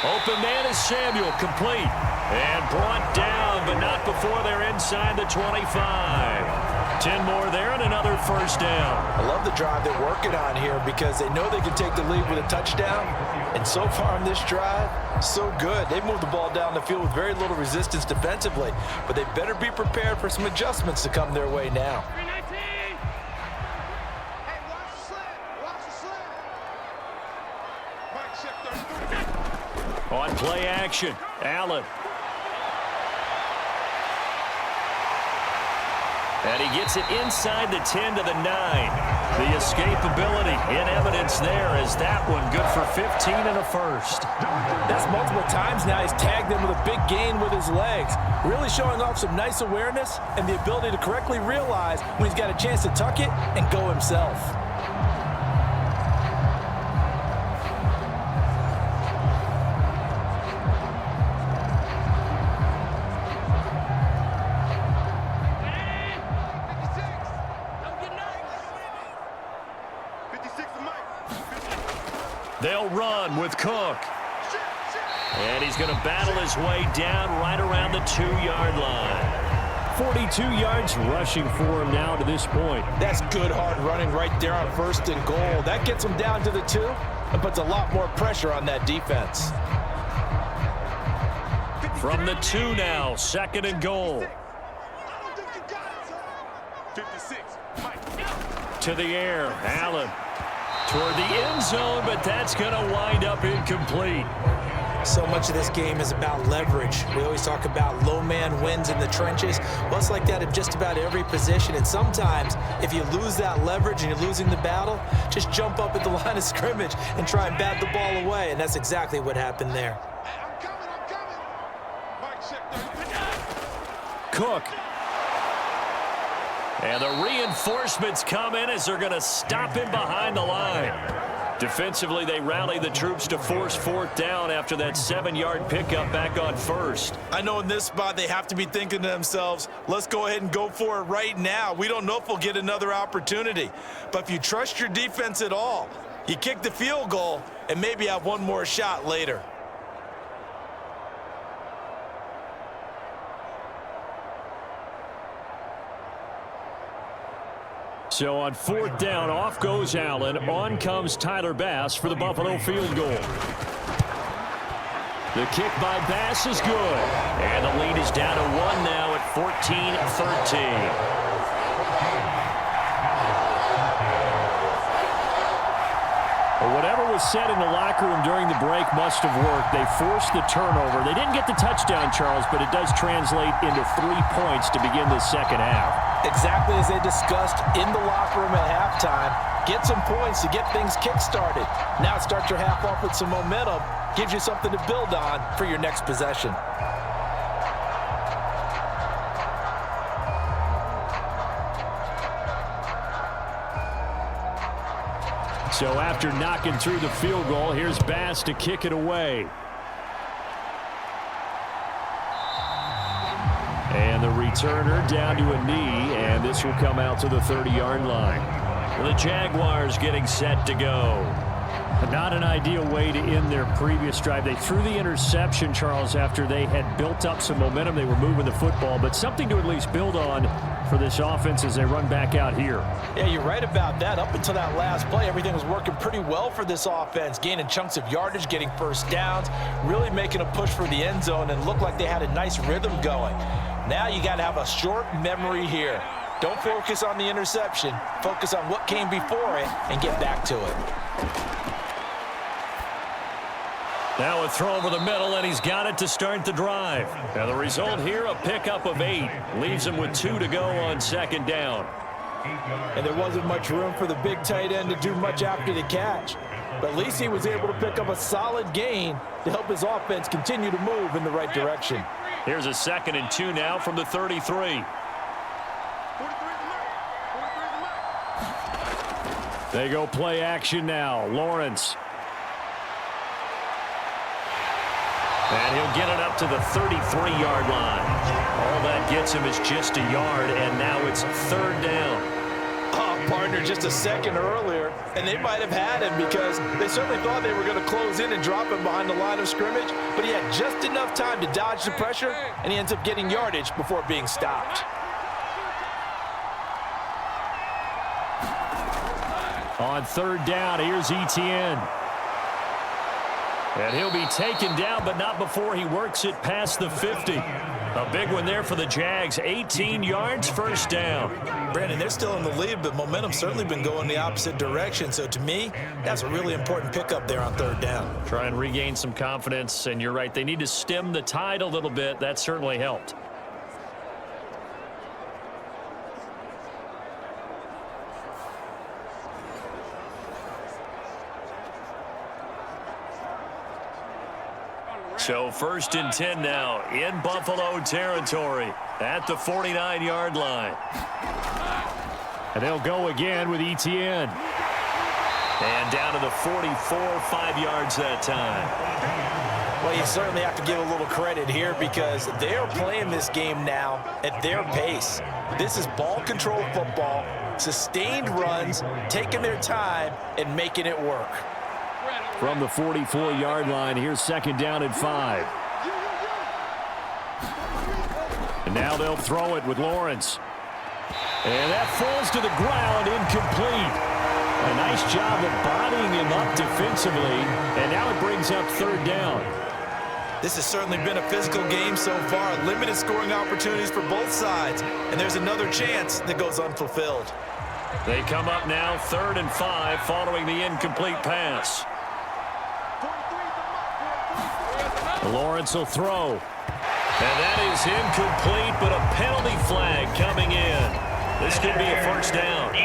Open man is Samuel, complete. And brought down, but not before they're inside the 25. 10 more there and another 1st down. I love the drive they're working on here because they know they can take the lead with a touchdown. And so far on this drive, so good. They moved the ball down the field with very little resistance defensively. But they better be prepared for some adjustments to come their way now. On play action, Allen. And he gets it inside the 10 to the 9. The escapability in evidence there as that one good for 15 and a 1st. That's multiple times now. He's tagged them with a big gain with his legs. Really showing off some nice awareness and the ability to correctly realize when he's got a chance to tuck it and go himself. They'll run with Cook. And he's going to battle his way down right around the 2-yard line. 42 yards rushing for him now to this point. That's good hard running right there on 1st and goal. That gets him down to the 2 and puts a lot more pressure on that defense. From the 2 now, 2nd and goal. 56. To the air, Allen toward the end zone, but that's going to wind up incomplete. So much of this game is about leverage. We always talk about low man wins in the trenches. Well, it's like that in just about every position. And sometimes, if you lose that leverage and you're losing the battle, just jump up at the line of scrimmage and try and bat the ball away. And that's exactly what happened there. Cook. And the reinforcements come in as they're going to stop him behind the line. Defensively, they rally the troops to force 4th down after that 7-yard pickup back on 1st. I know in this spot they have to be thinking to themselves, let's go ahead and go for it right now. We don't know if we'll get another opportunity. But if you trust your defense at all, you kick the field goal and maybe have one more shot later. So on 4th down, off goes Allen. On comes Tyler Bass for the Buffalo field goal. The kick by Bass is good. And the lead is down to 1 now at 14-13. Well, whatever was said in the locker room during the break must have worked. They forced the turnover. They didn't get the touchdown, Charles, but it does translate into 3 points to begin the second half. Exactly as they discussed in the locker room at halftime. Get some points to get things kick-started. Now start your half off with some momentum. Gives you something to build on for your next possession. So after knocking through the field goal, here's Bass to kick it away. And the returner down to a knee, and this will come out to the 30-yard line. The Jaguars getting set to go. Not an ideal way to end their previous drive. They threw the interception, Charles, after they had built up some momentum. They were moving the football, but something to at least build on for this offense as they run back out here. Yeah, you're right about that. Up until that last play, everything was working pretty well for this offense, gaining chunks of yardage, getting first downs, really making a push for the end zone, and looked like they had a nice rhythm going. Now you got to have a short memory here. Don't focus on the interception. Focus on what came before it and get back to it. Now a throw over the middle, and he's got it to start the drive. Now the result here, a pickup of 8. Leaves him with 2 to go on 2nd down. And there wasn't much room for the big tight end to do much after the catch. But at least he was able to pick up a solid gain to help his offense continue to move in the right direction. Here's a 2nd and 2 now from the 33. They go play action now. Lawrence. And he'll get it up to the 33-yard line. All that gets him is just a yard, and now it's 3rd down. Oh, partner, just a second earlier, and they might have had him because they certainly thought they were going to close in and drop him behind the line of scrimmage, but he had just enough time to dodge the pressure, and he ends up getting yardage before being stopped. On 3rd down, here's Etienne. And he'll be taken down, but not before he works it past the 50. A big one there for the Jags. 18 yards, 1st down. Brandon, they're still in the lead, but momentum's certainly been going the opposite direction. So to me, that's a really important pickup there on 3rd down. Try and regain some confidence, and you're right. They need to stem the tide a little bit. That certainly helped. So 1st and 10 now in Buffalo territory at the 49-yard line. And they'll go again with Etienne. And down to the 44, 5 yards that time. Well, you certainly have to give a little credit here because they're playing this game now at their pace. This is ball control football, sustained runs, taking their time and making it work. from the 44-yard line. Here's second down and 5. And now they'll throw it with Lawrence. And that falls to the ground, incomplete. A nice job of bodying him up defensively. And now it brings up third down. This has certainly been a physical game so far. Limited scoring opportunities for both sides. And there's another chance that goes unfulfilled. They come up now 3rd and 5 following the incomplete pass. Lawrence will throw. And that is incomplete, but a penalty flag coming in. This could be a first down.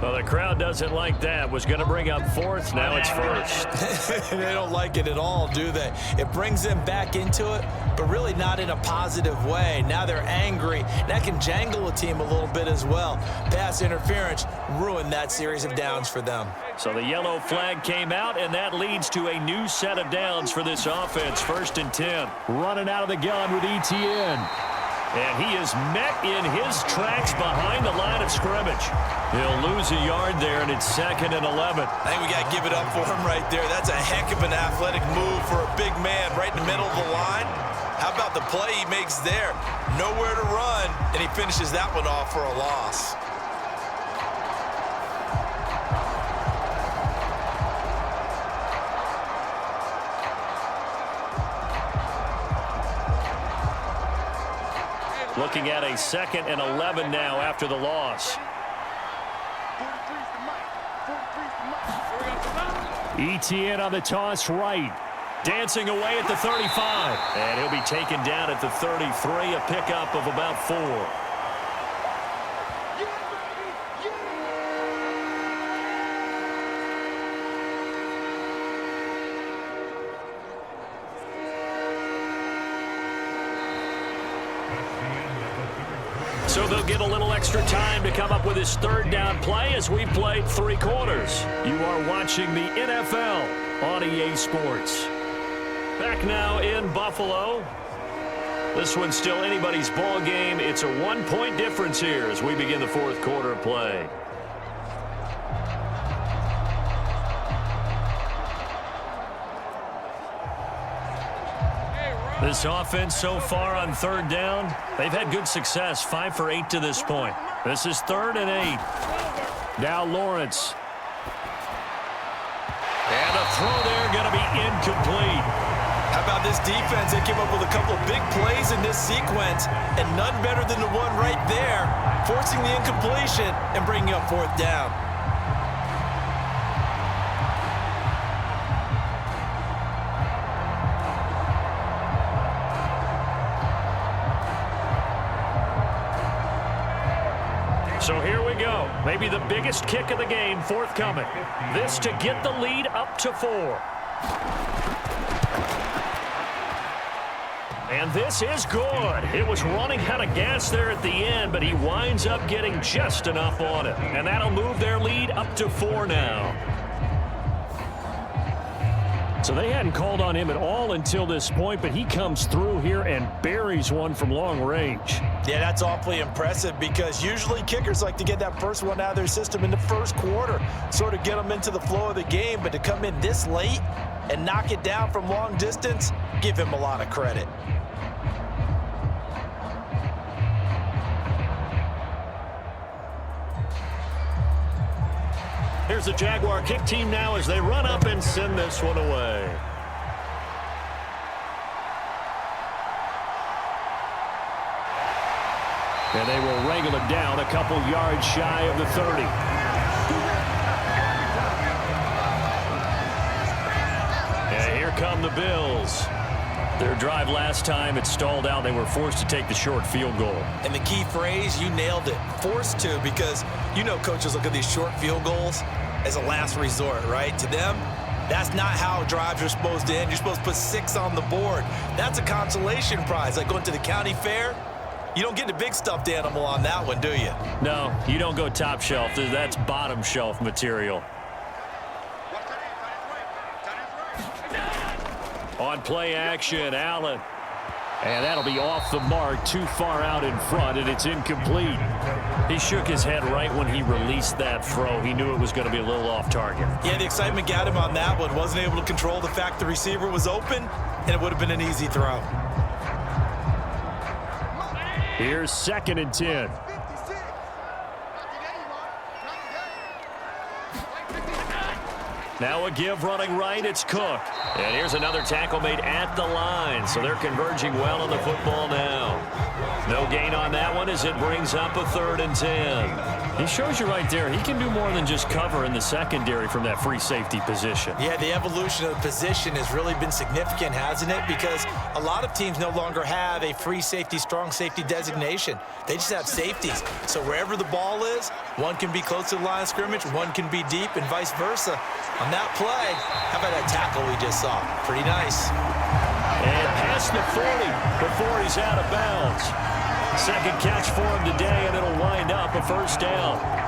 Well, the crowd doesn't like that. Was going to bring up 4th. Now it's 1st. They don't like it at all, do they? It brings them back into it, but really not in a positive way. Now they're angry. That can jangle a team a little bit as well. Pass interference ruined that series of downs for them. So the yellow flag came out, and that leads to a new set of downs for this offense. 1st and 10. Running out of the gun with ETN. And he is met in his tracks behind the line of scrimmage. He'll lose a yard there, and it's 2nd and 11. I think we got to give it up for him right there. That's a heck of an athletic move for a big man right in the middle of the line. How about the play he makes there? Nowhere to run, and he finishes that one off for a loss. Looking at a 2nd and 11 now after the loss. ETN on the toss right. Dancing away at the 35. And he'll be taken down at the 33, a pickup of about 4. So they'll get a little extra time to come up with his 3rd down play as we played 3 quarters. You are watching the NFL on EA Sports. Back now in Buffalo. This one's still anybody's ball game. It's a 1-point difference here as we begin the 4th quarter of play. This offense so far on 3rd down, they've had good success, 5 for 8 to this point. This is 3rd and 8. Now Lawrence. And a throw there going to be incomplete. How about this defense? They came up with a couple of big plays in this sequence, and none better than the one right there, forcing the incompletion and bringing up 4th down. So here we go. Maybe the biggest kick of the game forthcoming. This to get the lead up to 4. And this is good. It was running out of gas there at the end, but he winds up getting just enough on it. And that'll move their lead up to 4 now. So they hadn't called on him at all until this point, but he comes through here and buries one from long range. Yeah, that's awfully impressive because usually kickers like to get that first one out of their system in the 1st quarter, sort of get them into the flow of the game, but to come in this late and knock it down from long distance, give him a lot of credit. Here's the Jaguar kick team now as they run up and send this one away. And they will wrangle it down a couple yards shy of the 30. And here come the Bills. Their drive last time, it stalled out. They were forced to take the short field goal. And the key phrase, you nailed it, forced to, because you know coaches look at these short field goals as a last resort, right? To them, that's not how drives are supposed to end. You're supposed to put 6 on the board. That's a consolation prize, like going to the county fair. You don't get the big stuffed animal on that one, do you? No, you don't go top shelf. That's bottom shelf material. On play action, Allen. And that'll be off the mark, too far out in front, and it's incomplete. He shook his head right when he released that throw. He knew it was going to be a little off target. Yeah, the excitement got him on that one. Wasn't able to control the fact the receiver was open, and it would have been an easy throw. Here's 2nd and 10. Now a give running right, it's Cook. And here's another tackle made at the line, so they're converging well on the football now. No gain on that one as it brings up a 3rd and 10. He shows you right there, he can do more than just cover in the secondary from that free safety position. Yeah, the evolution of the position has really been significant, hasn't it? Because a lot of teams no longer have a free safety, strong safety designation. They just have safeties. So wherever the ball is, one can be close to the line of scrimmage, one can be deep, and vice versa. On that play, how about that tackle we just saw? Pretty nice. And past the 40 before he's out of bounds. Second catch for him today, and it'll wind up a 1st down.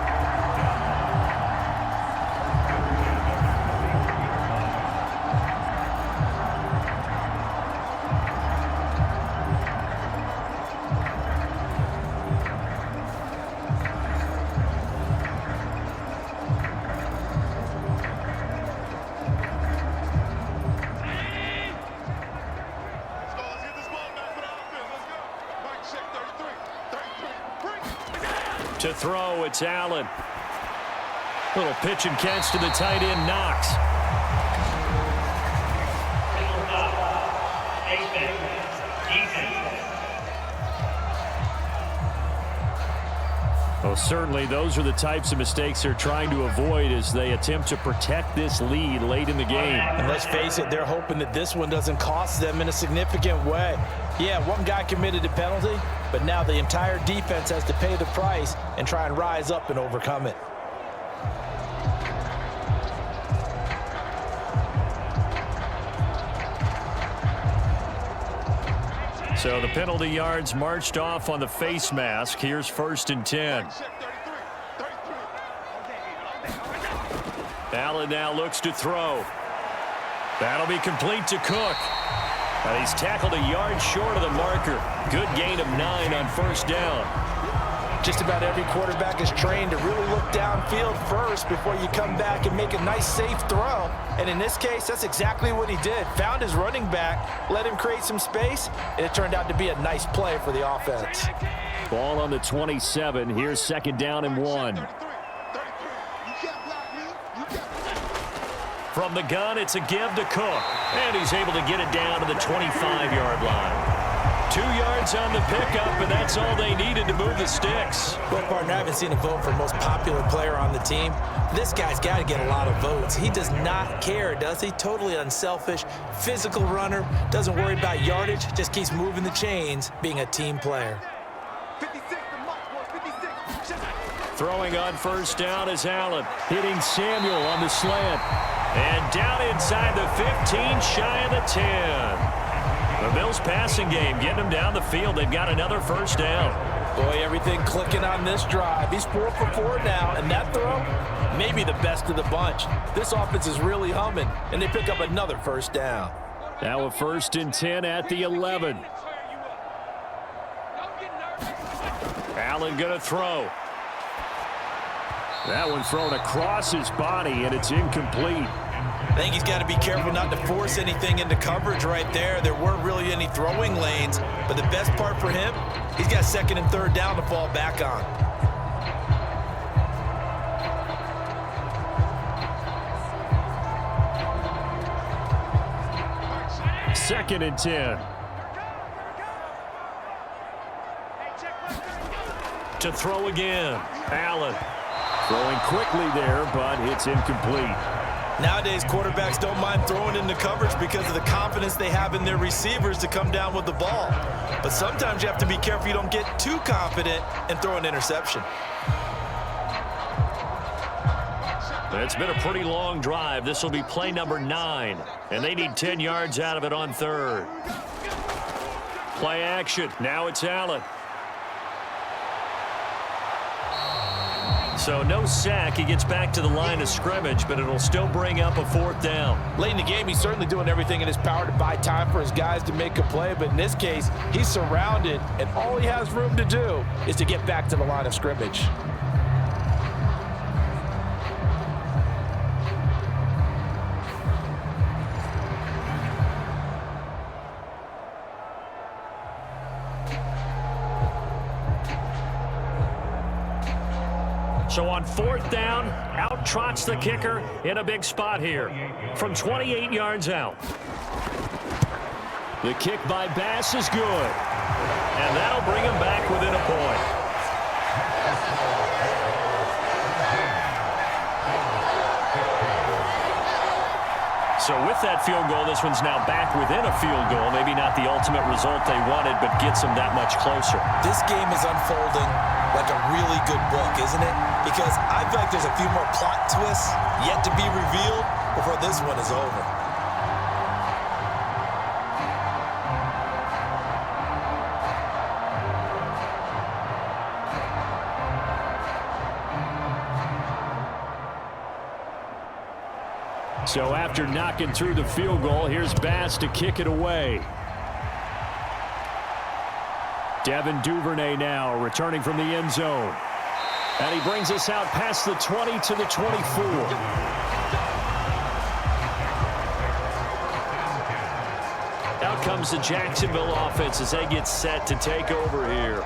To throw, it's Allen. Little pitch and catch to the tight end, Knox. Well, certainly those are the types of mistakes they're trying to avoid as they attempt to protect this lead late in the game. And let's face it, they're hoping that this one doesn't cost them in a significant way. Yeah, one guy committed a penalty, but now the entire defense has to pay the price and try and rise up and overcome it. So the penalty yards marched off on the face mask. Here's 1st and 10. Allen now looks to throw. That'll be complete to Cook. And he's tackled a yard short of the marker. Good gain of 9 on 1st down. Just about every quarterback is trained to really look downfield first before you come back and make a nice, safe throw. And in this case, that's exactly what he did. Found his running back, let him create some space, and it turned out to be a nice play for the offense. Ball on the 27. Here's 2nd down and 1. From the gun, it's a give to Cook. And he's able to get it down to the 25-yard line. 2 yards on the pickup, and that's all they needed to move the sticks. Well, partner, I haven't seen a vote for most popular player on the team. This guy's got to get a lot of votes. He does not care, does he? Totally unselfish, physical runner, doesn't worry about yardage, just keeps moving the chains, being a team player. 56, the mark was 56. Throwing on 1st down is Allen, hitting Samuel on the slant. And down inside the 15, shy of the 10. The Bills passing game, getting them down the field. They've got another 1st down. Boy, everything clicking on this drive. He's 4 for 4 now, and that throw, maybe the best of the bunch. This offense is really humming, and they pick up another 1st down. Now a 1st and 10 at the 11. Allen gonna throw. That one thrown across his body, and it's incomplete. I think he's got to be careful not to force anything into coverage right there. There weren't really any throwing lanes, but the best part for him, he's got 2nd and 3rd down to fall back on. Second and 10. To throw again. Allen throwing quickly there, but it's incomplete. Nowadays, quarterbacks don't mind throwing into coverage because of the confidence they have in their receivers to come down with the ball. But sometimes you have to be careful you don't get too confident and throw an interception. It's been a pretty long drive. This will be play number 9, and they need 10 yards out of it on 3rd. Play action. Now it's Allen. So no sack. He gets back to the line of scrimmage, but it'll still bring up a 4th down. Late in the game, he's certainly doing everything in his power to buy time for his guys to make a play, but in this case, he's surrounded, and all he has room to do is to get back to the line of scrimmage. So on 4th down, out trots the kicker in a big spot here from 28 yards out. The kick by Bass is good, and that'll bring him back within a point. So with that field goal, this one's now back within a field goal. Maybe not the ultimate result they wanted, but gets them that much closer. This game is unfolding like a really good book, isn't it? Because I feel like there's a few more plot twists yet to be revealed before this one is over. So after knocking through the field goal, here's Bass to kick it away. Devin Duvernay now returning from the end zone. And he brings us out past the 20 to the 24. Out comes the Jacksonville offense as they get set to take over here.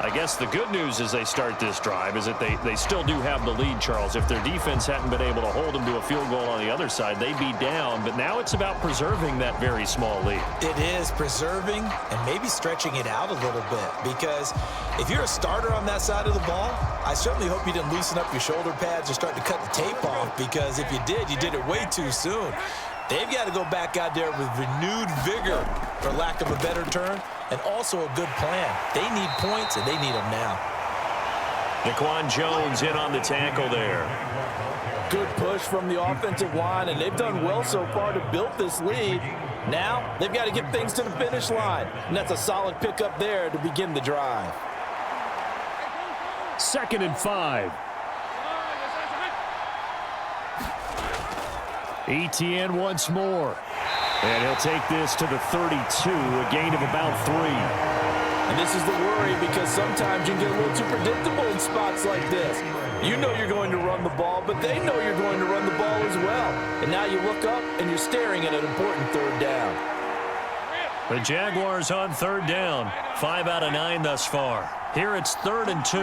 I guess the good news as they start this drive is that they still do have the lead, Charles. If their defense hadn't been able to hold them to a field goal on the other side, they'd be down. But now it's about preserving that very small lead. It is preserving and maybe stretching it out a little bit, because if you're a starter on that side of the ball, I certainly hope you didn't loosen up your shoulder pads or start to cut the tape off, because if you did it way too soon. They've got to go back out there with renewed vigor, for lack of a better term, and also a good plan. They need points, and they need them now. Naquan Jones in on the tackle there. Good push from the offensive line, and they've done well so far to build this lead. Now, they've got to get things to the finish line, and that's a solid pickup there to begin the drive. 2nd and 5. ETN once more. And he'll take this to the 32, a gain of about 3. And this is the worry, because sometimes you can get a little too predictable in spots like this. You know you're going to run the ball, but they know you're going to run the ball as well. And now you look up and you're staring at an important 3rd down. The Jaguars on 3rd down. 5 out of 9 thus far. Here it's 3rd and 2.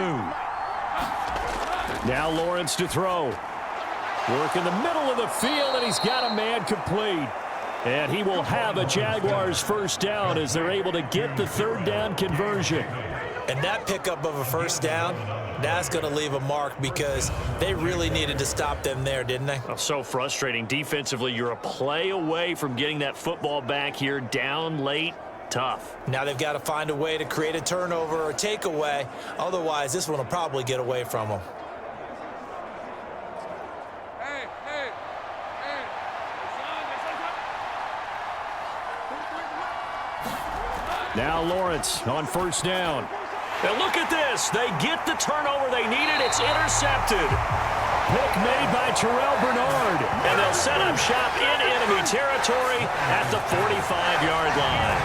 Now Lawrence to throw. Work in the middle of the field, and he's got a man complete. And he will have a Jaguars 1st down as they're able to get the 3rd down conversion. And that pickup of a 1st down, that's going to leave a mark, because they really needed to stop them there, didn't they? Oh, so frustrating. Defensively, you're a play away from getting that football back here, down late. Tough. Now they've got to find a way to create a turnover or a takeaway. Otherwise, this one will probably get away from them. Now Lawrence on 1st down. And look at this. They get the turnover they needed. It's intercepted. Pick made by Terrell Bernard. And they'll set up shop in enemy territory at the 45-yard line.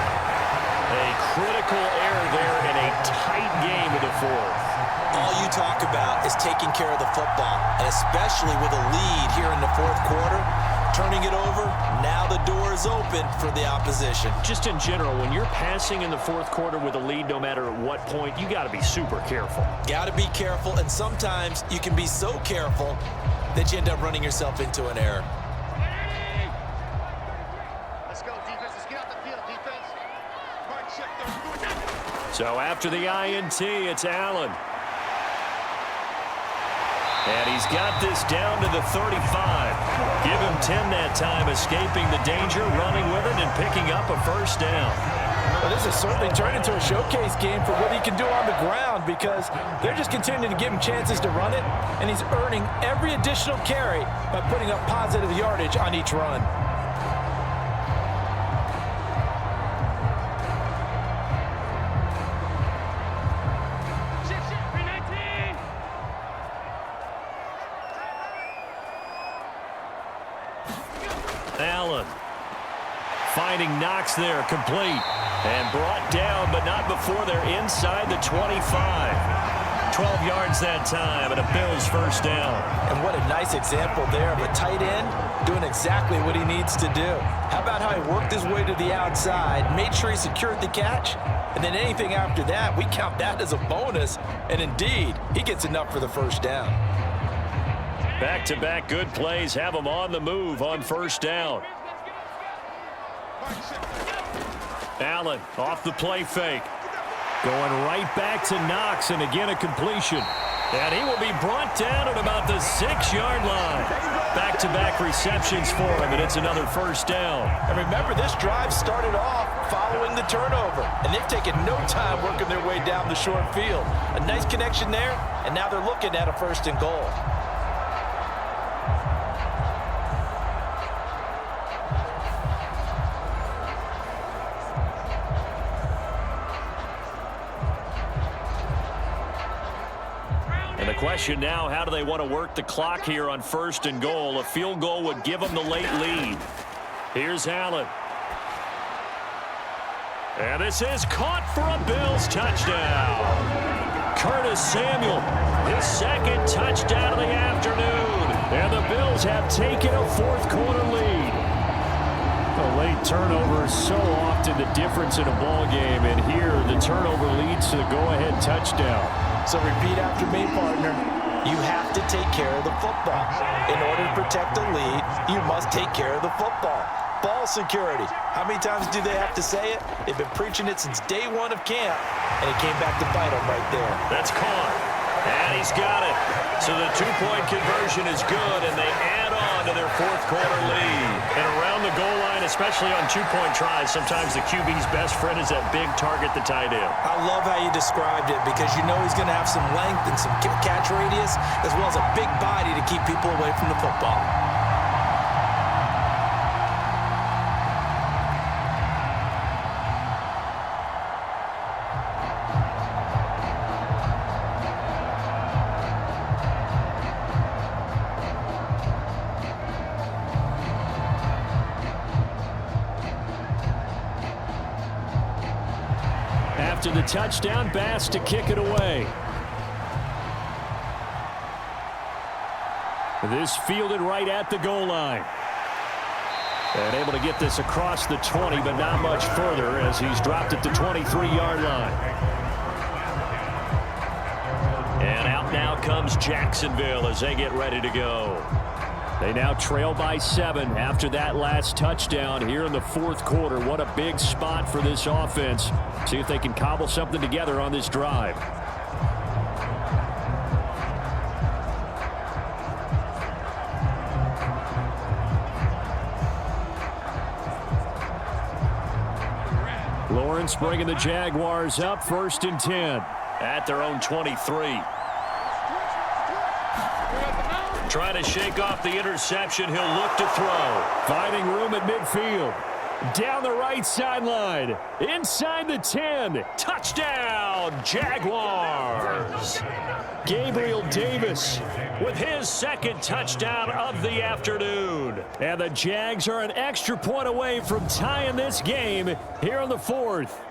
A critical error there in a tight game of the 4th. All you talk about is taking care of the football, and especially with a lead here in the 4th quarter. Turning it over, now the door is open for the opposition. Just in general, when you're passing in the 4th quarter with a lead, no matter at what point, you got to be super careful. Got to be careful, and sometimes you can be so careful that you end up running yourself into an error. Let's go, defense. Let's get out the field, defense. Right shift. So after the INT, it's Allen. And he's got this down to the 35. Give him 10 that time, escaping the danger, running with it, and picking up a 1st down. Well, this has certainly turned into a showcase game for what he can do on the ground, because they're just continuing to give him chances to run it, and he's earning every additional carry by putting up positive yardage on each run. finding Knox there, complete. And brought down, but not before they're inside the 25. 12 yards that time, and a Bills first down. And what a nice example there of a tight end doing exactly what he needs to do. How about how he worked his way to the outside, made sure he secured the catch, and then anything after that, we count that as a bonus. And indeed, he gets enough for the first down. Back-to-back good plays have him on the move on first down. Allen off the play fake. Going right back to Knox, and again a completion. And he will be brought down at about the 6-yard line. Back-to-back receptions for him, and it's another first down. And remember, this drive started off following the turnover, and they've taken no time working their way down the short field. A nice connection there, and now they're looking at a first and goal. And the question now, how do they want to work the clock here on first and goal? A field goal would give them the late lead. Here's Allen. And this is caught for a Bills touchdown. Curtis Samuel, his second touchdown of the afternoon. And the Bills have taken a fourth-quarter lead. A late turnover is so often the difference in a ball game, and here the turnover leads to the go-ahead touchdown. So repeat after me, partner. You have to take care of the football. In order to protect the lead, you must take care of the football. Ball security. How many times do they have to say it? They've been preaching it since day one of camp, and it came back to bite them right there. That's caught. And he's got it. So the two-point conversion is good, and they add on to their fourth-quarter lead. And around the goal line, especially on two-point tries, sometimes the QB's best friend is that big target, the tight end. I love how you described it, because you know he's going to have some length and some catch radius, as well as a big body to keep people away from the football. After the touchdown, Bass to kick it away. This fielded right at the goal line. And able to get this across the 20, but not much further as he's dropped at the 23-yard line. And out now comes Jacksonville as they get ready to go. They now trail by 7 after that last touchdown here in the fourth quarter. What a big spot for this offense. See if they can cobble something together on this drive. Lawrence bringing the Jaguars up, 1st and 10 at their own 23. Trying to shake off the interception. He'll look to throw. Finding room at midfield. Down the right sideline. Inside the 10. Touchdown, Jaguars. Gabriel Davis with his second touchdown of the afternoon. And the Jags are an extra point away from tying this game here in the fourth.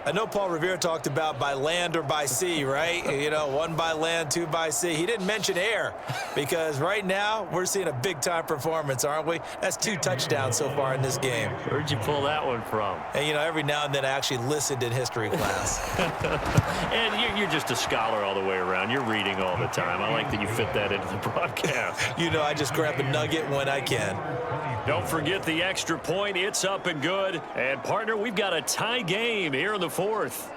I know Paul Revere talked about by land or by sea, right? You know, 1 by land, 2 by sea. He didn't mention air because right now we're seeing a big-time performance, aren't we? That's 2 touchdowns so far in this game. Where'd you pull that one from? And, you know, every now and then I actually listened in history class. And you're just a scholar all the way around. You're reading all the time. I like that you fit that into the broadcast. You know, I just grab a nugget when I can. Don't forget the extra point. It's up and good. And, partner, we've got a tie game here in the fourth.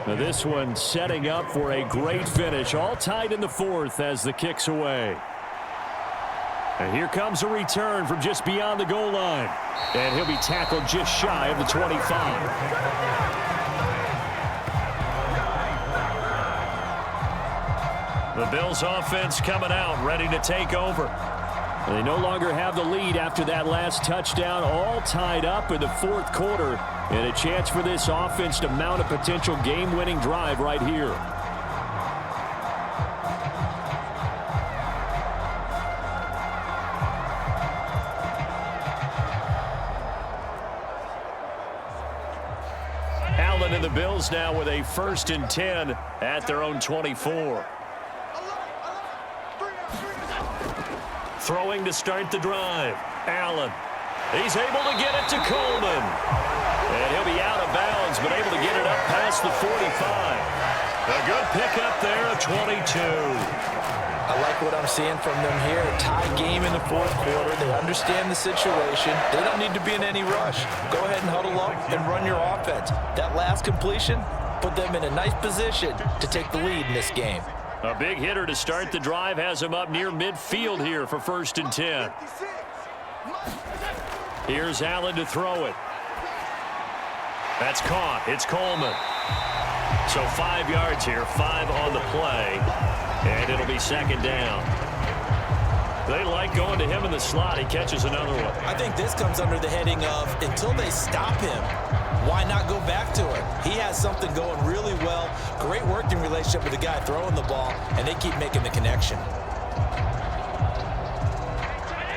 Now this one setting up for a great finish. All tied in the fourth as the kick's away. And here comes a return from just beyond the goal line. And he'll be tackled just shy of the 25. The Bills offense coming out, ready to take over. They no longer have the lead after that last touchdown, all tied up in the fourth quarter. And a chance for this offense to mount a potential game-winning drive right here. Allen and the Bills now with a 1st and 10 at their own 24. Throwing to start the drive. Allen. He's able to get it to Coleman. And he'll be out of bounds, but able to get it up past the 45. A good pickup there, a 22. I like what I'm seeing from them here. Tie game in the fourth quarter. They understand the situation. They don't need to be in any rush. Go ahead and huddle up and run your offense. That last completion put them in a nice position to take the lead in this game. A big hitter to start the drive has him up near midfield here for 1st and 10. Here's Allen to throw it. That's caught. It's Coleman. So 5 yards here, 5 on the play, and it'll be 2nd down. They like going to him in the slot. He catches another one. I think this comes under the heading of until they stop him, why not go back to it? He has something going really well. Great working relationship with the guy throwing the ball, and they keep making the connection.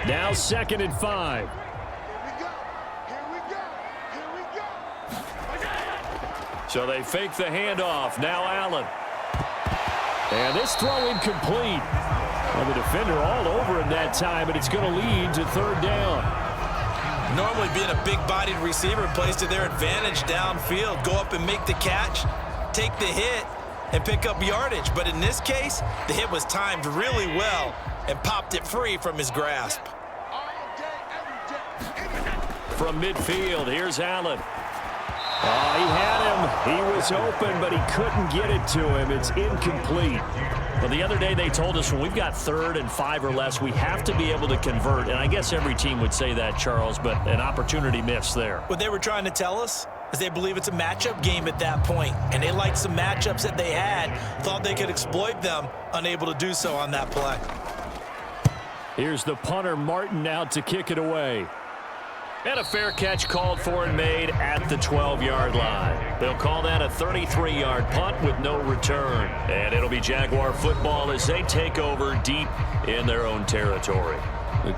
Now 2nd and 5. So they fake the handoff. Now Allen. And this throw incomplete. And the defender all over him that time, but it's going to lead to 3rd down. Normally being a big-bodied receiver plays to their advantage downfield. Go up and make the catch, take the hit, and pick up yardage. But in this case, the hit was timed really well and popped it free from his grasp. From midfield, here's Allen. Oh, he had him. He was open, but he couldn't get it to him. It's incomplete. Well, the other day they told us when we've got 3rd and 5 or less, we have to be able to convert. And I guess every team would say that, Charles, but an opportunity missed there. What they were trying to tell us is they believe it's a matchup game at that point, and they liked some matchups that they had, thought they could exploit them, unable to do so on that play. Here's the punter, Martin, out to kick it away. And a fair catch called for and made at the 12-yard line. They'll call that a 33-yard punt with no return. And it'll be Jaguar football as they take over deep in their own territory.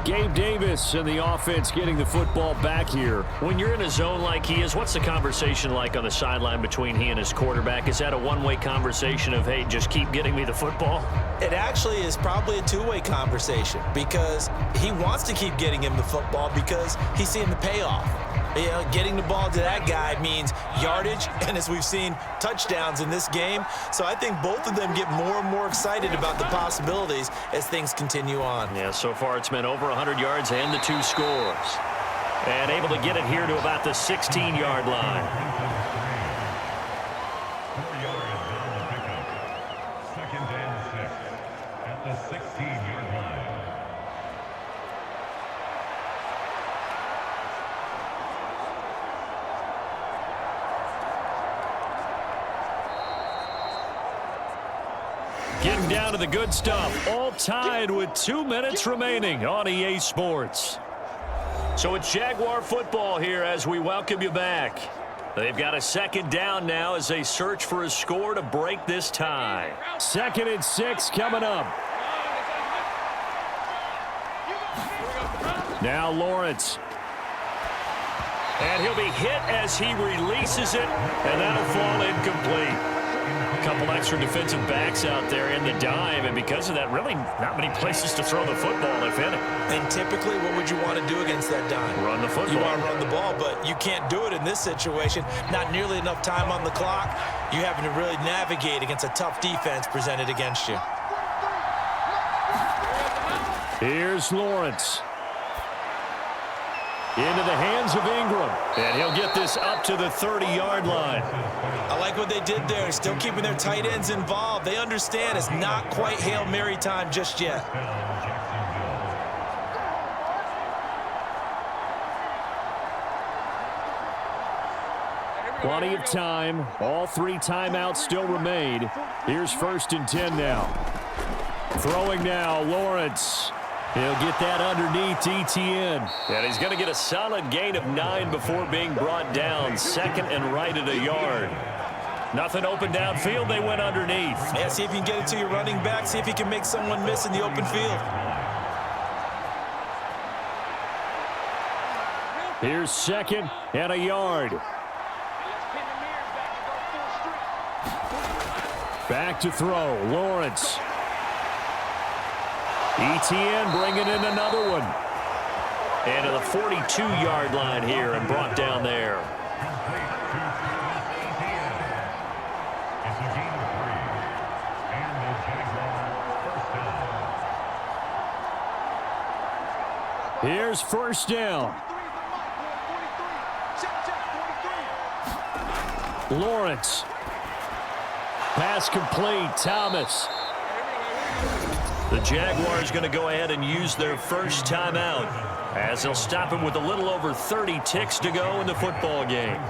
Gabe Davis and the offense getting the football back here. When you're in a zone like he is, what's the conversation like on the sideline between he and his quarterback? Is that a one-way conversation of, hey, just keep getting me the football? It actually is probably a two-way conversation because he wants to keep getting him the football because he's seeing the payoff. You know, getting the ball to that guy means yardage, and as we've seen, touchdowns in this game. So I think both of them get more and more excited about the possibilities as things continue on. Yeah, so far it's been over 100 yards and the 2 scores. And able to get it here to about the 16-yard line. 4 yards on the pickup. 2nd and 6 at the 16-yard line. Getting down to the good stuff. All tied with 2 minutes remaining on EA Sports. So it's Jaguar football here as we welcome you back. They've got a 2nd down now as they search for a score to break this tie. 2nd and 6 coming up. Now Lawrence. And he'll be hit as he releases it, and that'll fall incomplete. A couple extra defensive backs out there in the dime, and because of that, really not many places to throw the football, if any. And typically, what would you want to do against that dime? Run the football. You want to run the ball, but you can't do it in this situation. Not nearly enough time on the clock. You having to really navigate against a tough defense presented against you. Here's Lawrence. Into the hands of Ingram. And he'll get this up to the 30-yard line. I like what they did there. Still keeping their tight ends involved. They understand it's not quite Hail Mary time just yet. Plenty of time. All 3 timeouts still remain. Here's 1st and 10 now. Throwing now, Lawrence. He'll get that underneath Etienne. And he's going to get a solid gain of 9 before being brought down. 2nd and right at a yard. Nothing open downfield. They went underneath. Yeah, see if you can get it to your running back. See if you can make someone miss in the open field. Here's 2nd and a yard. Back to throw. Lawrence. Etienne bringing in another one. And to the 42-yard line here and brought down there. Here's 1st down. Lawrence. Pass complete. Thomas. The Jaguars going to go ahead and use their first timeout as they'll stop him with a little over 30 ticks to go in the football game.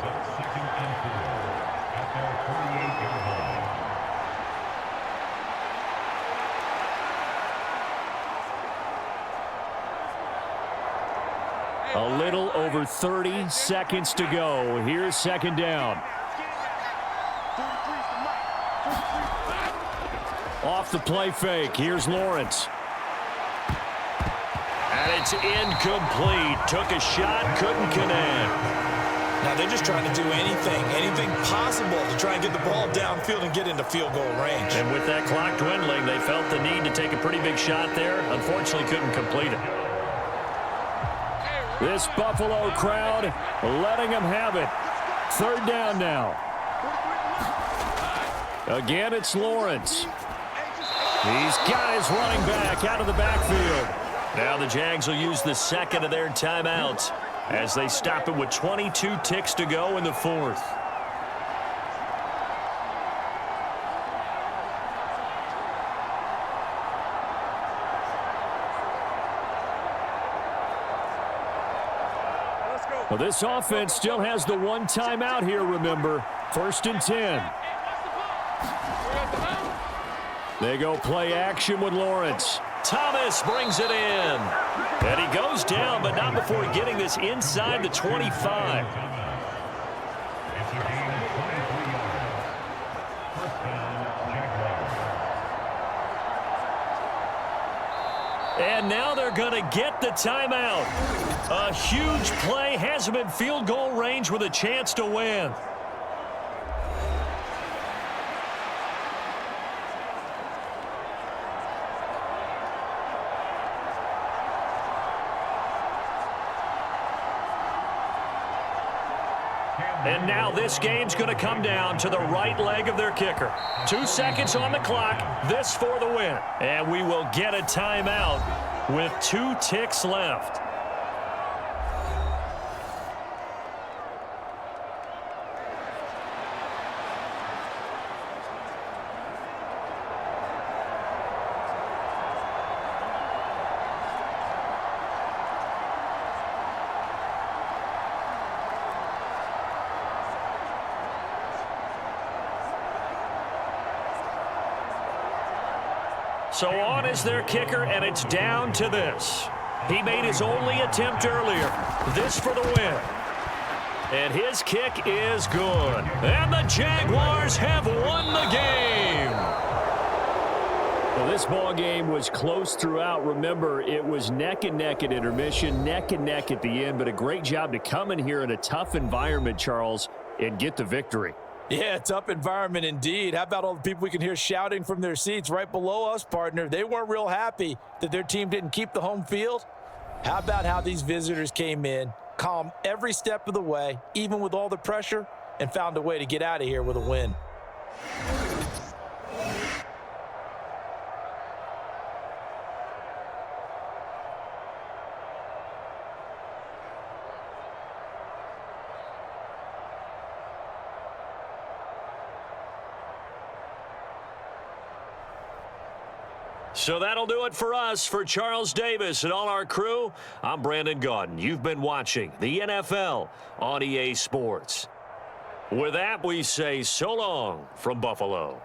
A little over 30 seconds to go. Here's 2nd down. Off the play fake. Here's Lawrence. And it's incomplete. Took a shot, couldn't connect. Now they're just trying to do anything possible to try and get the ball downfield and get into field goal range. And with that clock dwindling, they felt the need to take a pretty big shot there. Unfortunately, couldn't complete it. This Buffalo crowd letting them have it. 3rd down now. Again, it's Lawrence. He's got his running back out of the backfield. Now the Jags will use the 2nd of their timeouts as they stop it with 22 ticks to go in the 4th. Well, this offense still has the 1 timeout here, remember. 1st and 10. They go play action with Lawrence. Thomas brings it in. And he goes down, but not before getting this inside the 25. And now they're going to get the timeout. A huge play, has them in field goal range with a chance to win. And now this game's going to come down to the right leg of their kicker. 2 seconds on the clock. This for the win. And we will get a timeout with 2 ticks left. So on is their kicker, and it's down to this. He made his only attempt earlier. This for the win. And his kick is good. And the Jaguars have won the game. Well, this ball game was close throughout. Remember, it was neck and neck at intermission, neck and neck at the end, but a great job to come in here in a tough environment, Charles, and get the victory. Yeah, tough environment indeed. How about all the people we can hear shouting from their seats right below us, partner? They weren't real happy that their team didn't keep the home field. How about how these visitors came in, calm every step of the way, even with all the pressure, and found a way to get out of here with a win. So that'll do it for us. For Charles Davis and all our crew, I'm Brandon Gaudin. You've been watching the NFL on EA Sports. With that, we say so long from Buffalo.